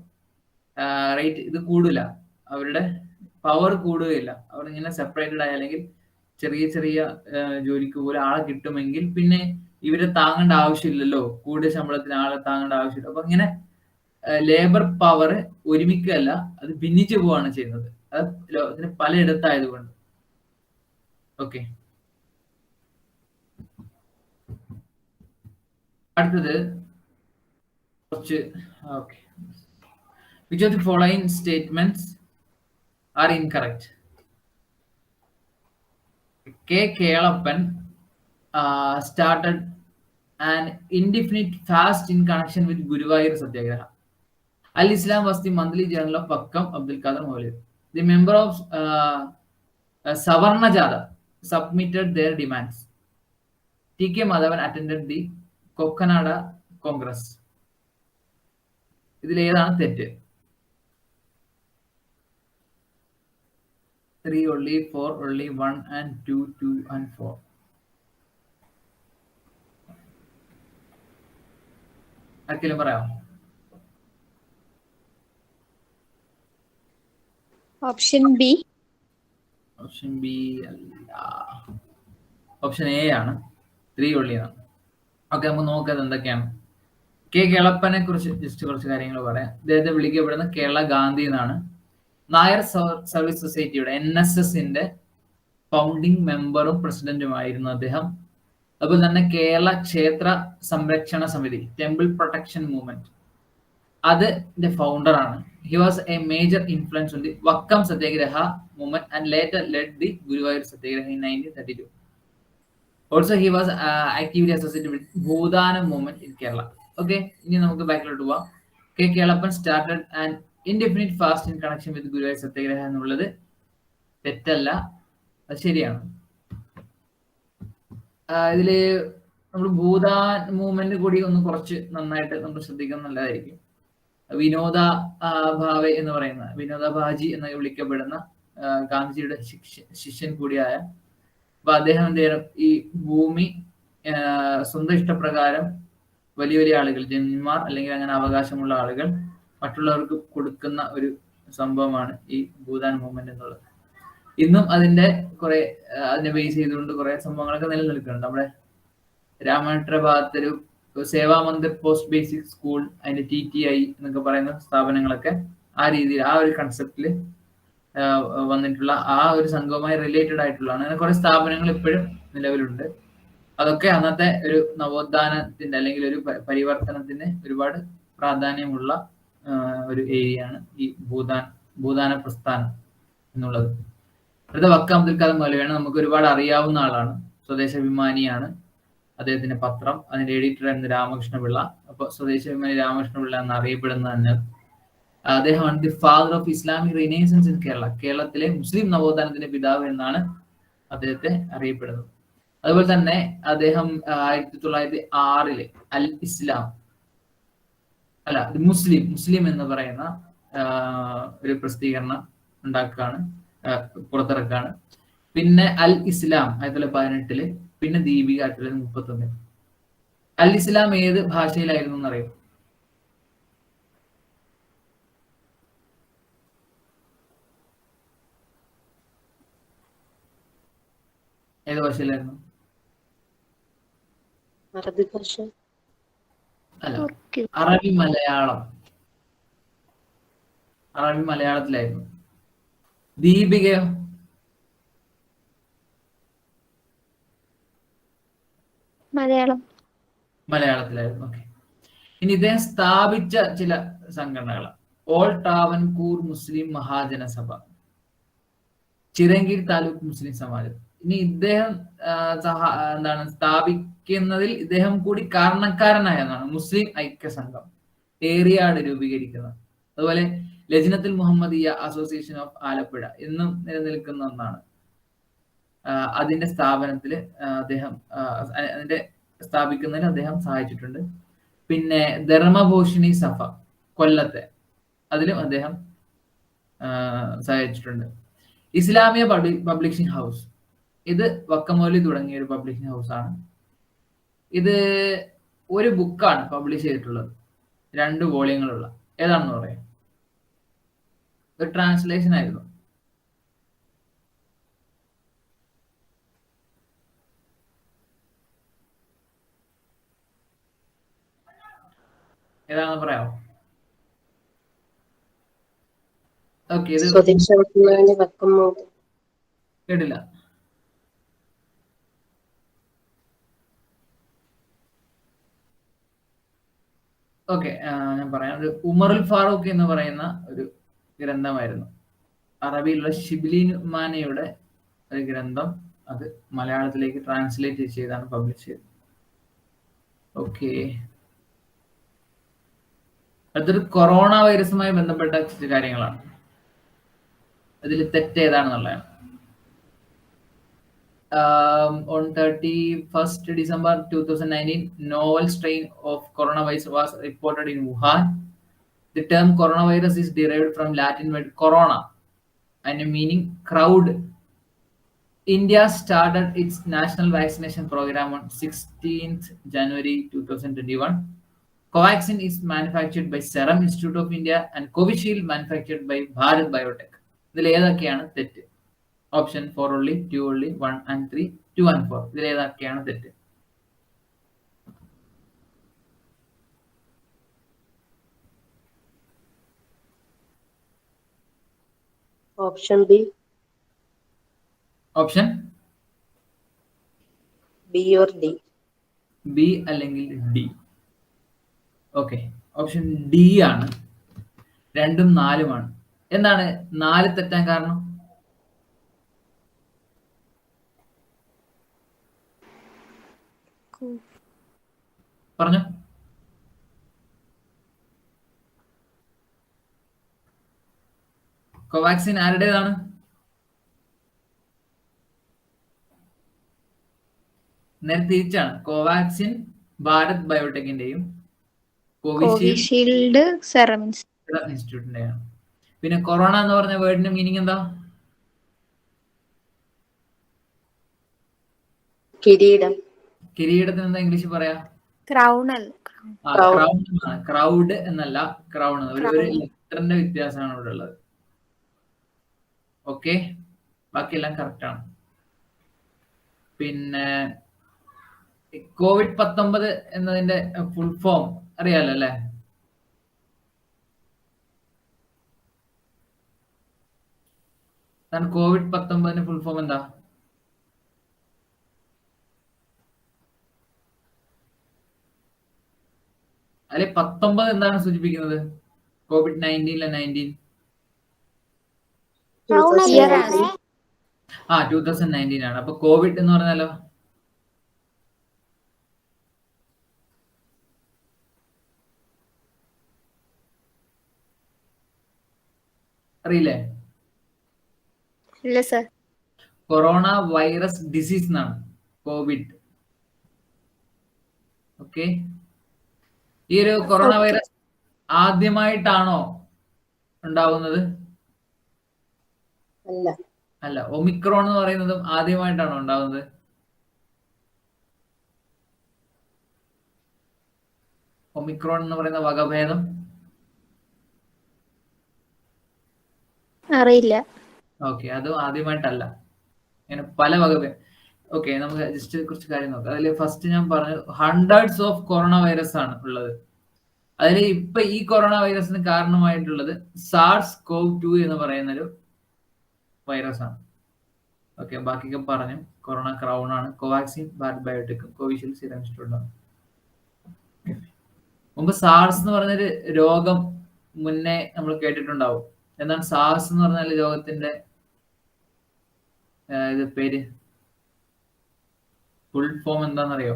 റേറ്റ് ഇത് കൂടില്ല, അവരുടെ പവർ കൂടുകയില്ല. അവർ ഇങ്ങനെ സെപ്പറേറ്റഡ് ആയ അല്ലെങ്കിൽ ചെറിയ ചെറിയ ജോലിക്ക് പോലെ ആളെ കിട്ടുമെങ്കിൽ പിന്നെ ഇവരെ താങ്ങേണ്ട ആവശ്യമില്ലല്ലോ, കൂടുതൽ ശമ്പളത്തിന് ആളെ താങ്ങേണ്ട ആവശ്യമില്ല. അപ്പൊ ഇങ്ങനെ ലേബർ പവർ ഒരുമിക്കല്ല, അത് ഭിന്നിച്ചു പോവാണ് ചെയ്യുന്നത്. അത് ലോകത്തിന് പലയിടത്തായതുകൊണ്ട്. ഓക്കെ, അടുത്തത് കുറച്ച് okay. Which of the following statements are incorrect? K. Kelappan started an indefinite fast in connection with Guruvayur Satyagraha. Al-Islam was the monthly journal of Pakkam Abdul Qadir Maulid. The member of Savarna Jada submitted their demands. T.K. Madhavan attended the Kokkanada Congress. ഇതിൽ ഏതാണ് തെറ്റ്? 3 only, 4 only, 1 and 2, 2 and 4. ആർക്കെങ്കിലും പറയാമോ? Option B. Option B അല്ല, option A ആണ്. 3 only ആണ്. Okay, നമുക്ക് നോക്കാം എന്തൊക്കെയാണ്. കെ കേളപ്പനെ കുറിച്ച് ജസ്റ്റ് കുറച്ച് കാര്യങ്ങൾ പറയാം. അദ്ദേഹത്തെ വിളിക്കപ്പെടുന്ന കേരള ഗാന്ധി എന്നാണ്. നായർ സർവീസ് സൊസൈറ്റിയുടെ NSSന്റെ ഫൗണ്ടിങ് മെമ്പറും പ്രസിഡന്റുമായിരുന്നു അദ്ദേഹം. അതുപോലെ തന്നെ കേരള ക്ഷേത്ര സംരക്ഷണ സമിതി, ടെമ്പിൾ പ്രൊട്ടക്ഷൻ മൂവ്മെന്റ്, അതിന്റെ ഫൗണ്ടറാണ്. He was a major influence on the Vakkom Satyagraha movement and later led the Guruvayur Satyagraha in 1932. Also he was actively associated with Bhudanam movement in Kerala. Okay, ഇനി നമുക്ക് ബാക്കിലോട്ട് പോവാം. K Kelappan started and indefinite fast in connection with Guruvayur Satyagraha എന്നുള്ളത് തെറ്റല്ല, അത് ശരിയാണ്. ഇതില് നമ്മൾ ഭൂദാൻ മൂവ്മെന്റ് കൂടി ഒന്ന് കുറച്ച് നന്നായിട്ട് നമ്മൾ ശ്രദ്ധിക്കുന്നത് നല്ലതായിരിക്കും. വിനോദ ഭാവെ എന്ന് പറയുന്ന, വിനോദ ഭാജി എന്നൊക്കെ വിളിക്കപ്പെടുന്ന ഗാന്ധിജിയുടെ ശിഷ്യൻ കൂടിയായ, അപ്പൊ അദ്ദേഹം എന്ത് ചെയ്യണം, ഈ ഭൂമി സ്വന്തം ഇഷ്ടപ്രകാരം വലിയ വലിയ ആളുകൾ, ജന്മിമാർ അല്ലെങ്കിൽ അങ്ങനെ അവകാശമുള്ള ആളുകൾ മറ്റുള്ളവർക്ക് കൊടുക്കുന്ന ഒരു സംഭവമാണ് ഈ ഭൂദാൻ മൂവ്മെന്റ് എന്നുള്ളത്. ഇന്നും അതിന്റെ അതിനെ ബേസ് ചെയ്തുകൊണ്ട് കുറെ സംഭവങ്ങളൊക്കെ നിലനിൽക്കുന്നുണ്ട്. നമ്മുടെ രാമേട്ടര ഭാഗത്തൊരു സേവാ മന്ദിർ പോസ്റ്റ് ബേസിക് സ്കൂൾ, അതിന്റെ TTI എന്നൊക്കെ പറയുന്ന സ്ഥാപനങ്ങളൊക്കെ ആ രീതിയിൽ, ആ ഒരു കൺസെപ്റ്റില് വന്നിട്ടുള്ള ആ ഒരു സംഘവുമായി റിലേറ്റഡ് ആയിട്ടുള്ളതാണ്. അങ്ങനെ കുറെ സ്ഥാപനങ്ങൾ ഇപ്പോഴും നിലവിലുണ്ട്. അതൊക്കെ അന്നത്തെ ഒരു നവോത്ഥാനത്തിന്റെ അല്ലെങ്കിൽ ഒരു പരിവർത്തനത്തിന് ഒരുപാട് പ്രാധാന്യമുള്ള ഒരു ഏരിയയാണ് ഈ ഭൂദാന പ്രസ്ഥാനം എന്നുള്ളത്. അടുത്ത വക്കം അബ്ദുൽ ഖാദർ മൗലവിയാണ്. നമുക്ക് ഒരുപാട് അറിയാവുന്ന ആളാണ്. സ്വദേശാഭിമാനിയാണ് അദ്ദേഹത്തിന്റെ പത്രം, അതിന്റെ എഡിറ്റർ ആയിരുന്നു രാമകൃഷ്ണപിള്ള. അപ്പൊ സ്വദേശാഭിമാനി രാമകൃഷ്ണപിള്ള എന്ന് അറിയപ്പെടുന്ന തന്നെ അദ്ദേഹമാണ് the father of Islamic renaissance in Kerala. കേരളത്തിലെ മുസ്ലിം നവോത്ഥാനത്തിന്റെ പിതാവ് എന്നാണ് അദ്ദേഹത്തെ അറിയപ്പെടുന്നത്. അതുപോലെ തന്നെ അദ്ദേഹം 1906 അൽ ഇസ്ലാം അല്ല മുസ്ലിം എന്ന് പറയുന്ന ഒരു പ്രസിദ്ധീകരണം ഉണ്ടാക്കുകയാണ്, പുറത്തിറക്കാണ്. പിന്നെ അൽ ഇസ്ലാം 1918 പിന്നെ ദീപിക 1931. അൽ ഇസ്ലാം ഏത് ഭാഷയിലായിരുന്നു എന്നറിയോ? ഏത് ഭാഷയിലായിരുന്നു? അറബി ഭാഷ. അല്ല, തുർക്കി. അറബി മലയാളം. അറബി മലയാളത്തിലായിരുന്നു. ദീപികയോ? മലയാളം. മലയാളത്തിലായിരുന്നു. ഓക്കെ. ഇനി ഇദ്ദേഹം സ്ഥാപിച്ച ചില സംഘടനകൾ: ഓൾ ട്രാവൻകൂർ മുസ്ലിം മഹാജനസഭ, ചിറങ്കീർ താലൂക്ക് മുസ്ലിം സമാജം. ഇനി ഇദ്ദേഹം എന്താണ് സ്ഥാപിക്കുന്നതിൽ ഇദ്ദേഹം കൂടി കാരണക്കാരനായെന്നാണ് മുസ്ലിം ഐക്യ സംഘം ഏറിയാട് രൂപീകരിക്കുന്നത്. അതുപോലെ ലജ്നത്തുൽ മുഹമ്മദിയ അസോസിയേഷൻ ഓഫ് ആലപ്പുഴ എന്നും നിലനിൽക്കുന്ന ഒന്നാണ്. അതിന്റെ സ്ഥാപനത്തിൽ അദ്ദേഹം അതിന്റെ സ്ഥാപിക്കുന്നതിന് അദ്ദേഹം സഹായിച്ചിട്ടുണ്ട്. പിന്നെ ധർമ്മഭൂഷണി സഭ കൊല്ലത്തെ, അതിലും അദ്ദേഹം സഹായിച്ചിട്ടുണ്ട്. ഇസ്ലാമിയ പബ്ലിഷിംഗ് ഹൗസ്, ഇത് വക്കമൗലി തുടങ്ങിയ ഒരു പബ്ലിഷിംഗ് ഹൗസ് ആണ്. ഇത് ഒരു ബുക്കാണ് പബ്ലിഷ് ചെയ്തിട്ടുള്ളത്, 2 വോളിയങ്ങളുള്ള. ഏതാണെന്ന് പറയാം? ഒരു ട്രാൻസ്ലേഷൻ ആയിരുന്നു. ഏതാണെന്ന് പറയാമോ? ഓക്കെ, ഇത് സ്വദേശാഭിമാനി വക്കമൗലി. കേട്ടില്ല. ഓക്കെ, ഞാൻ പറയാം. ഒരു ഉമറുൽ ഫാറൂഖ് എന്ന് പറയുന്ന ഒരു ഗ്രന്ഥമായിരുന്നു. അറബിയിലുള്ള ഷിബ്ലി മാനയുടെ ഒരു ഗ്രന്ഥം, അത് മലയാളത്തിലേക്ക് ട്രാൻസ്ലേറ്റ് ചെയ്താണ് പബ്ലിഷ് ചെയ്തത്. ഓക്കെ, അടുത്തൊരു കൊറോണ വൈറസുമായി ബന്ധപ്പെട്ട ചില കാര്യങ്ങളാണ്. അതിൽ തെറ്റ് ഏതാണെന്നുള്ളതാണ്. On 31st December 2019, novel strain of coronavirus was reported in Wuhan. The term coronavirus is derived from Latin word corona and meaning crowd. India started its national vaccination program on 16th January 2021. Covaxin is manufactured by Serum Institute of India and Covishield manufactured by Bharat Biotech. ഇതിൽ ഏതൊക്കെയാണ് തെറ്റ്? Option 4 only, 2 only, 1 and 3, 2 and 4. ഇതിൽ ഏതൊക്കെയാണ് തെറ്റ്? Option B. Option B or D. B അല്ലെങ്കിൽ D. Okay, option D ആണ്. 2ഉം 4ഉമാണ്. എന്താണ് 4 തെറ്റാൻ കാരണം? പറഞ്ഞു. കോവാക്സിൻ ആരുടേതാണ്? നേരെ തിരിച്ചാണ്. കോവാക്സിൻ ഭാരത് ബയോടെക്കിന്റെയും കോവിഷീൽഡ് സെറം ഇൻസ്റ്റിറ്റ്യൂട്ടിന്റെയാണ്. പിന്നെ കൊറോണ എന്ന് പറഞ്ഞ വേർഡിന്റെ മീനിങ് എന്താ? കിരീടം. കിരീടത്തിന് എന്താ ഇംഗ്ലീഷ് പറയാ? ക്രൗണൽ. ക്രൗഡ് എന്നല്ല, ക്രൗൺ. ഒരു ലെറ്ററിന്റെ വ്യത്യാസമാണ് ഇവിടെ ഉള്ളത്. ഓക്കെ, ബാക്കിയെല്ലാം കറക്റ്റ് ആണ്. പിന്നെ COVID-19 എന്നതിന്റെ ഫുൾ ഫോം അറിയാലോ അല്ലെ? COVID-19 ഫുൾ ഫോം എന്താ? അല്ലെ 19 എന്താണ് സൂചിപ്പിക്കുന്നത്? COVID-19 19 2019 ആണ്. അപ്പൊ കോവിഡ് എന്ന് പറഞ്ഞാലോ? അറിയില്ലേ? ഇല്ല സർ. കൊറോണ വൈറസ് ഡിസീസ് എന്നാണ് കോവിഡ്. ഓക്കെ, ഈ ഒരു കൊറോണ വൈറസ് ആദ്യമായിട്ടാണോ ഉണ്ടാവുന്നത്? അല്ല. അല്ല. ഒമിക്രോൺ എന്ന് പറയുന്നതും ആദ്യമായിട്ടാണോ ഉണ്ടാവുന്നത്? ഒമിക്രോൺ എന്ന് പറയുന്ന വകഭേദം അറിയില്ല. ഓക്കെ, അത് ആദ്യമായിട്ടല്ല, ഇങ്ങനെ പല വകഭേദം. ഓക്കെ, നമുക്ക് ജസ്റ്റ് കുറച്ച് കാര്യം നോക്കാം. അതിൽ ഫസ്റ്റ് ഞാൻ പറഞ്ഞു ഹൺഡ്രഡ്സ് ഓഫ് കൊറോണ വൈറസ് ആണ് ഉള്ളത്. അതിൽ ഇപ്പൊ ഈ കൊറോണ വൈറസിന് കാരണമായിട്ടുള്ളത് SARS-CoV-2 എന്ന് പറയുന്നൊരു വൈറസ് ആണ്. ഓക്കെ, ബാക്കിയൊക്കെ പറഞ്ഞു. കൊറോണ ക്രൗൺ ആണ്, Covaxin, Bharat biotech, Covishield, serum institute ആണ്. മുമ്പ് സാർസ് എന്ന് പറഞ്ഞൊരു രോഗം മുന്നേ നമ്മൾ കേട്ടിട്ടുണ്ടാവും. എന്താണ് സാർസ് എന്ന് പറഞ്ഞാൽ രോഗത്തിന്റെ ഇത് പേര്, ഫുൾ ഫോം എന്താണെന്നറിയോ?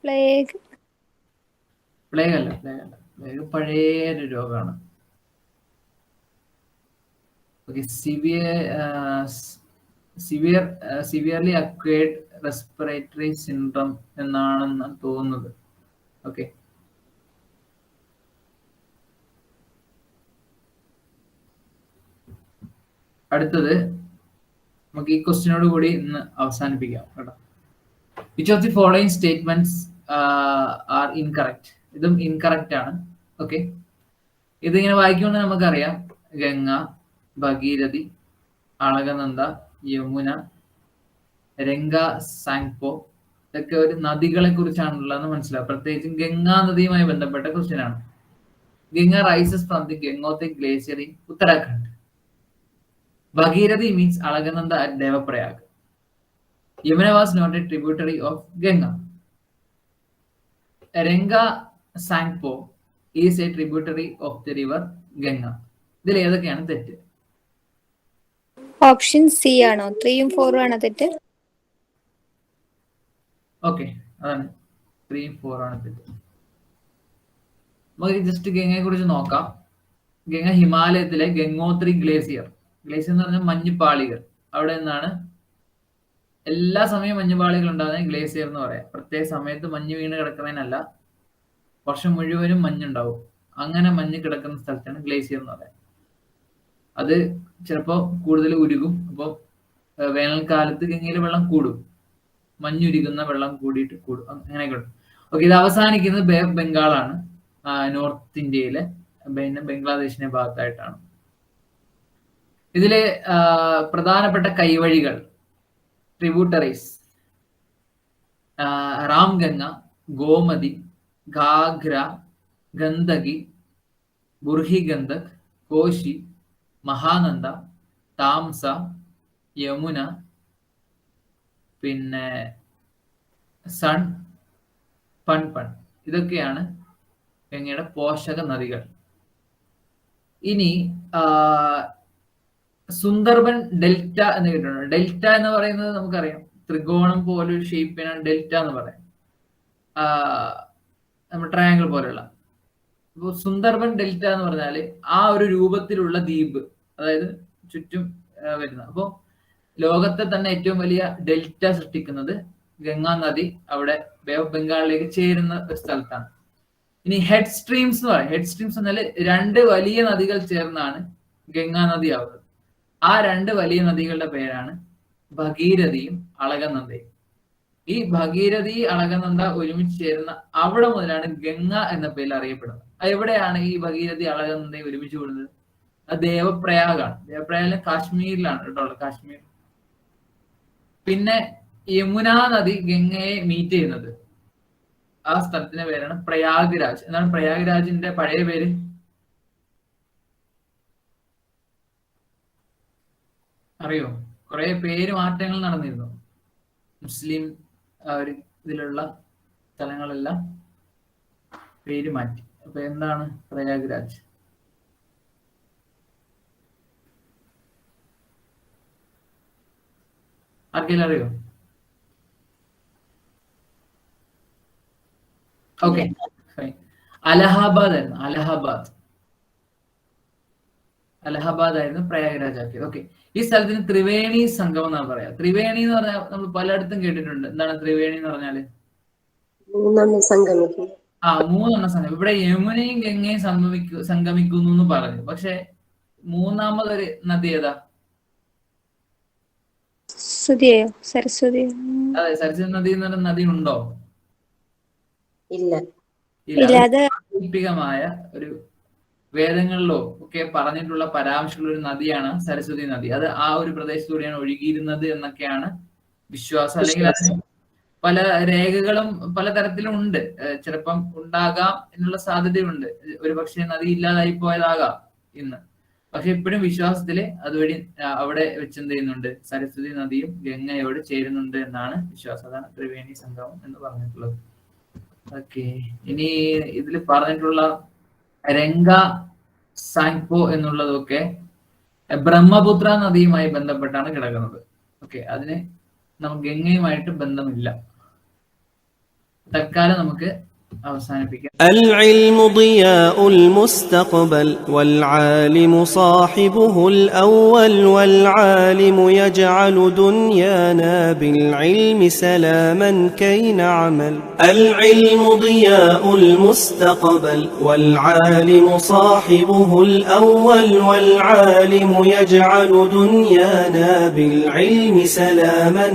പ്ലേഗ്. പ്ലേഗ് അല്ല, പ്ലേഗ് പഴയൊരു രോഗമാണ്. Okay, severely acquired respiratory syndrome എന്നാണെന്ന് തോന്നുന്നത്. ഓക്കെ, അടുത്തത് നമുക്ക് ഈ ക്വസ്റ്റ്യനോട് കൂടി ഇന്ന് അവസാനിപ്പിക്കാം കേട്ടോ. Which of the following statements are incorrect? ഇതും ഇൻകറക്റ്റ് ആണ്. ഓക്കെ, ഇതിങ്ങനെ വായിക്കുമ്പോൾ നമുക്കറിയാം ഗംഗ, ഭഗീരഥി, അളകനന്ദ, യമുന, രംഗ, സാങ്പോ ഇതൊക്കെ ഒരു നദികളെ കുറിച്ചാണുള്ളതെന്ന് മനസ്സിലാവും. പ്രത്യേകിച്ചും ഗംഗാ നദിയുമായി ബന്ധപ്പെട്ട ക്വസ്റ്റ്യൻ ആണ്. Ganga rises from the Gangotri glacier in Uttarakhand. Bhagirathi means Alagananda at Devaprayag. Yamuna was not a tributary of Ganga. Renga Sangpo is a tributary of the river Ganga. ഇതിൽ ഏതൊക്കെയാണ് തെറ്റ്? ഓപ്ഷൻ സി ആണോ? 3ഉം 4ഉം ആണോ തെറ്റ്? ഓക്കെ, അതാണ് 3ഉം 4ഉം ആണ് തെറ്റ്. നമുക്ക് ജസ്റ്റ് ഗംഗയെ കുറിച്ച് നോക്കാം. ഗംഗ ഹിമാലയത്തിലെ ഗംഗോത്രി ഗ്ലേസിയർ എന്ന് പറഞ്ഞാൽ മഞ്ഞുപാളികൾ, അവിടെ നിന്നാണ് എല്ലാ സമയവും മഞ്ഞുപാളികൾ ഉണ്ടാകുന്ന ഗ്ലേസിയർ എന്ന് പറയാം. പ്രത്യേക സമയത്ത് മഞ്ഞ് വീണ് കിടക്കുന്നതിനല്ല, വർഷം മുഴുവനും മഞ്ഞുണ്ടാവും. അങ്ങനെ മഞ്ഞ് കിടക്കുന്ന സ്ഥലത്താണ് ഗ്ലേസിയർ എന്ന് പറയാം. അത് ചിലപ്പോൾ കൂടുതൽ ഉരുകും. അപ്പോൾ വേനൽക്കാലത്ത് ഗംഗയിൽ വെള്ളം കൂടും, മഞ്ഞുരുകുന്ന വെള്ളം കൂടിയിട്ട് കൂടും, അങ്ങനെയൊക്കെ. ഓക്കെ, ഇത് അവസാനിക്കുന്നത് ബേ ഓഫ് ബംഗാളാണ്, നോർത്ത് ഇന്ത്യയിലെ, പിന്നെ ബംഗ്ലാദേശിന്റെ ഭാഗത്തായിട്ടാണ്. ഇതിലെ പ്രധാനപ്പെട്ട കൈവഴികൾ, ട്രിബ്യൂട്ടറീസ്, രാംഗംഗ, ഗോമതി, ഘാഘ്ര, ഗന്ദകി, ബുർഹി ഗന്ദക്, കോശി, മഹാനന്ദ, താംസ, യമുന, പിന്നെ സൺ, പൺപൺ. ഇതൊക്കെയാണ് ഗംഗയുടെ പോഷക നദികൾ. ഇനി സുന്ദർബൻ ഡെൽറ്റ എന്ന് കേട്ടിട്ടുണ്ട്. ഡെൽറ്റ എന്ന് പറയുന്നത് നമുക്കറിയാം, ത്രികോണം പോലൊരു ഷേപ്പിനാണ് ഡെൽറ്റ എന്ന് പറയാം, നമ്മുടെ ട്രയാങ്കിൾ പോലെയുള്ള. അപ്പോൾ സുന്ദർബൻ ഡെൽറ്റ എന്ന് പറഞ്ഞാൽ ആ ഒരു രൂപത്തിലുള്ള ദ്വീപ്, അതായത് ചുറ്റും വരുന്ന. അപ്പോൾ ലോകത്തെ തന്നെ ഏറ്റവും വലിയ ഡെൽറ്റ സൃഷ്ടിക്കുന്നത് ഗംഗാ നദി അവിടെ ബേ ഓഫ് ബംഗാളിലേക്ക് ചേരുന്ന ഒരു സ്ഥലത്താണ്. ഇനി ഹെഡ് സ്ട്രീംസ് എന്ന് പറയാം. ഹെഡ് സ്ട്രീംസ് എന്നാൽ 2 വലിയ നദികൾ ചേർന്നാണ് ഗംഗാ നദി ആവുന്നത്. ആ 2 വലിയ നദികളുടെ പേരാണ് ഭഗീരഥിയും അളകനന്ദയും. ഈ ഭഗീരഥി, അളകനന്ദ ഒരുമിച്ച് ചേരുന്ന അവിടെ മുതലാണ് ഗംഗ എന്ന പേരിൽ അറിയപ്പെടുന്നത്. എവിടെയാണ് ഈ ഭഗീരഥി, അളകനന്ദയും ഒരുമിച്ച് കൂടുന്നത്? അത് ദേവപ്രയാഗാണ്. ദേവപ്രയാഗിലെ കാശ്മീരിലാണ് കേട്ടോ, കാശ്മീർ. പിന്നെ യമുന നദി ഗംഗയെ മീറ്റ് ചെയ്യുന്നത് ആ സ്ഥലത്തിന്റെ പേരാണ് പ്രയാഗ്രാജ്. എന്താണ് പ്രയാഗ്രാജിന്റെ പഴയ പേര്? അറിയോ? കുറെ പേര് മാറ്റങ്ങൾ നടന്നിരുന്നു. മുസ്ലിം ഒരു ഇതിലുള്ള സ്ഥലങ്ങളെല്ലാം പേര് മാറ്റി. അപ്പൊ എന്താണ് പ്രയാഗ്രാജ്? ആർക്കെങ്കിലും അറിയോ? ഓക്കെ, അലഹാബാദ് ആയിരുന്നു. അലഹാബാദ് ആയിരുന്നു പ്രയാഗ്രാജ് ആക്കിയത്. ഓക്കെ, ഈ സ്ഥലത്തിന് ത്രിവേണി സംഗമം എന്നാണ് പറയാ. ത്രിവേണി എന്ന് പറഞ്ഞാൽ നമ്മൾ പലയിടത്തും കേട്ടിട്ടുണ്ട്. എന്താണ് ത്രിവേണി എന്ന് പറഞ്ഞാല്? 3 സംഗമിക്കും. 3 സംഗമം. ഇവിടെ യമുനയും ഗംഗയും സംഗമിക്കുന്നു എന്ന് പറഞ്ഞു. പക്ഷെ 3ാമതൊരു നദി ഏതാ? സരസ്വതിയോ സരസ്വതിയോ? അതെ, സരസ്വതി നദി എന്ന് പറയുന്ന നദി ഉണ്ടോ? ഇല്ല. ഇല്ല, അത് സാങ്കല്പികമായ ഒരു വേദങ്ങളിലോ ഒക്കെ പറഞ്ഞിട്ടുള്ള പരാമർശമുള്ള ഒരു നദിയാണ് സരസ്വതി നദി. അത് ആ ഒരു പ്രദേശത്തൂടെയാണ് ഒഴുകിയിരുന്നത് എന്നൊക്കെയാണ് വിശ്വാസം. അല്ലെങ്കിൽ അതിന് പല രേഖകളും പലതരത്തിലും ഉണ്ട്. ചിലപ്പം ഉണ്ടാകാം എന്നുള്ള സാധ്യതയുണ്ട്. ഒരു പക്ഷേ നദി ഇല്ലാതായി പോയതാകാം ഇന്ന്. പക്ഷെ ഇപ്പോഴും വിശ്വാസത്തില് അതുവഴി അവിടെ വെച്ച് എന്ത് ചെയ്യുന്നുണ്ട്, സരസ്വതി നദിയും ഗംഗയോട് ചേരുന്നുണ്ട് എന്നാണ് വിശ്വാസം. അതാണ് ത്രിവേണി സംഗമം എന്ന് പറഞ്ഞിട്ടുള്ളത്. ഓക്കെ, ഇനി ഇതിൽ പറഞ്ഞിട്ടുള്ള രംഗ സാങ്പോ എന്നുള്ളതൊക്കെ ബ്രഹ്മപുത്ര നദിയുമായി ബന്ധപ്പെട്ടാണ് കിടക്കുന്നത്. ഓക്കെ, അതിന് നമുക്ക് ഗംഗയുമായിട്ട് ബന്ധമില്ല. തൽക്കാലം നമുക്ക് അവസാനിപ്പിക്കാം. العلم ضياء المستقبل والعالم صاحبه الأول والعالم يجعل دنيانا بالعلم سلاما كي نعمل. العلم ضياء المستقبل والعالم صاحبه الأول والعالم يجعل دنيانا بالعلم سلاما